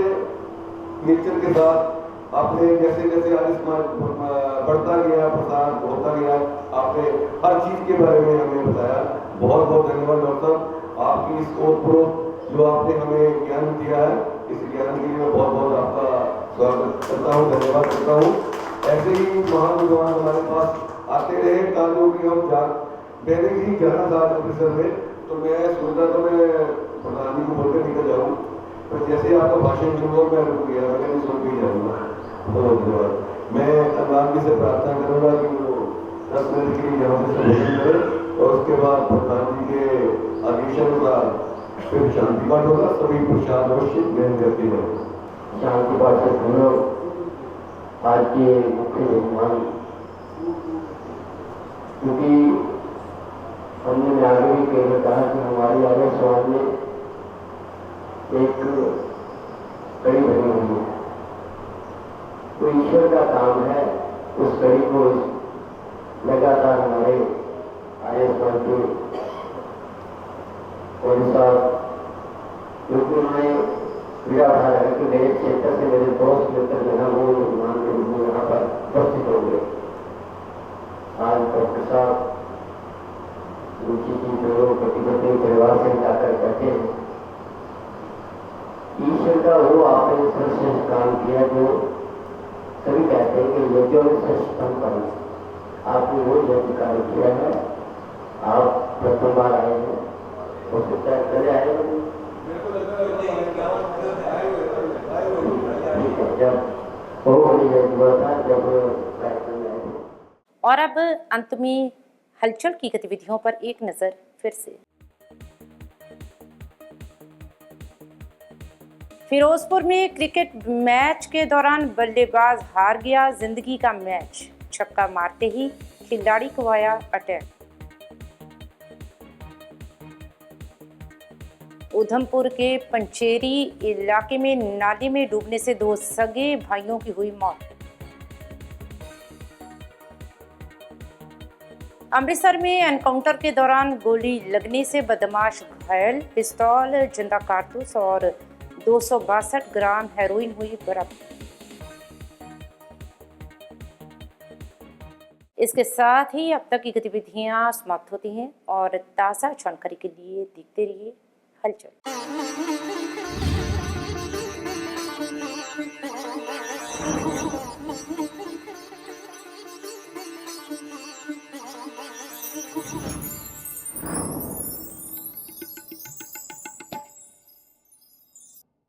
नेचर के साथ आपने जैसे जैसे आर्य समाज बढ़ता गया, प्रसार होता गया, आपने हर चीज के बारे में हमें बताया। बहुत बहुत धन्यवाद डॉक्टर साहब, आपकी इस ओतप्रोत जो आपने हमें ज्ञान दिया है, इस ज्ञान के लिए मैं बहुत बहुत आपका स्वागत करता हूँ, धन्यवाद करता हूँ। ऐसे ही महान विद्वान हमारे पास आते रहे, ताकि कि हम मैंने भी जाना था अमृतसर में, तो मैं सोचा था मैं प्रधान जी को बोलकर निकल जाऊँ, पर जैसे आपका भाषण शुरू हो मैं रुक गया, मैं नहीं सुन के जाऊँगा। बहुत धन्यवाद। मैं अल्लाह जी से प्रार्थना करूँगा कि वो 10 मिनट के लिए यहाँ से संबोधन करें और उसके बाद प्रधान जी के आदेशानुसार फिर शांति पाठ होगा। सभी प्रसाद अवश्य ग्रहण करते हैं।
शांति पाठ से हम लोग आज के मुख्य मेहमान, क्योंकि हमने आगे भी कई कहा कि हमारे आर्य समाज में एक कड़ी बनी हुई है, तो ईश्वर का काम है उस कड़ी को लगातार हमारे आर्य समाज के और साहब क्योंकि उन्होंने क्रीड़ा उठाया है कि मेरे क्षेत्र से मेरे दोस्त मित्र जो है वो मेहमान के रूप में यहाँ पर उपस्थित होंगे। आज डॉक्टर साहब रुचि की जो प्रतिबद्धि परिवार से जाकर कहते हैं, ईश्वर का वो आपने सर्वश्रेष्ठ काम किया जो सभी कहते हैं कि यज्ञों में श्रेष्ठतम कर्म, आपने वो यज्ञ कार्य किया है। आप प्रथम बार आए हैं, हो सकता है चले आए हैं, जब बहुत बड़ी यज्ञ हुआ था, जब कार्यक्रम में आए थे।
और अब अंत में हलचल की गतिविधियों पर एक नजर फिर से। फिरोजपुर में क्रिकेट मैच के दौरान बल्लेबाज हार गया जिंदगी का मैच, छक्का मारते ही खिलाड़ी को आया अटैक। उधमपुर के पंचेरी इलाके में नाले में डूबने से 2 सगे भाइयों की हुई मौत। अमृतसर में एनकाउंटर के दौरान गोली लगने से बदमाश घायल, पिस्तौल, जिंदा कारतूस और 262 ग्राम हेरोइन हुई बरामद। इसके साथ ही अब तक की गतिविधियां समाप्त होती हैं और ताज़ा जानकारी के लिए देखते रहिए हलचल।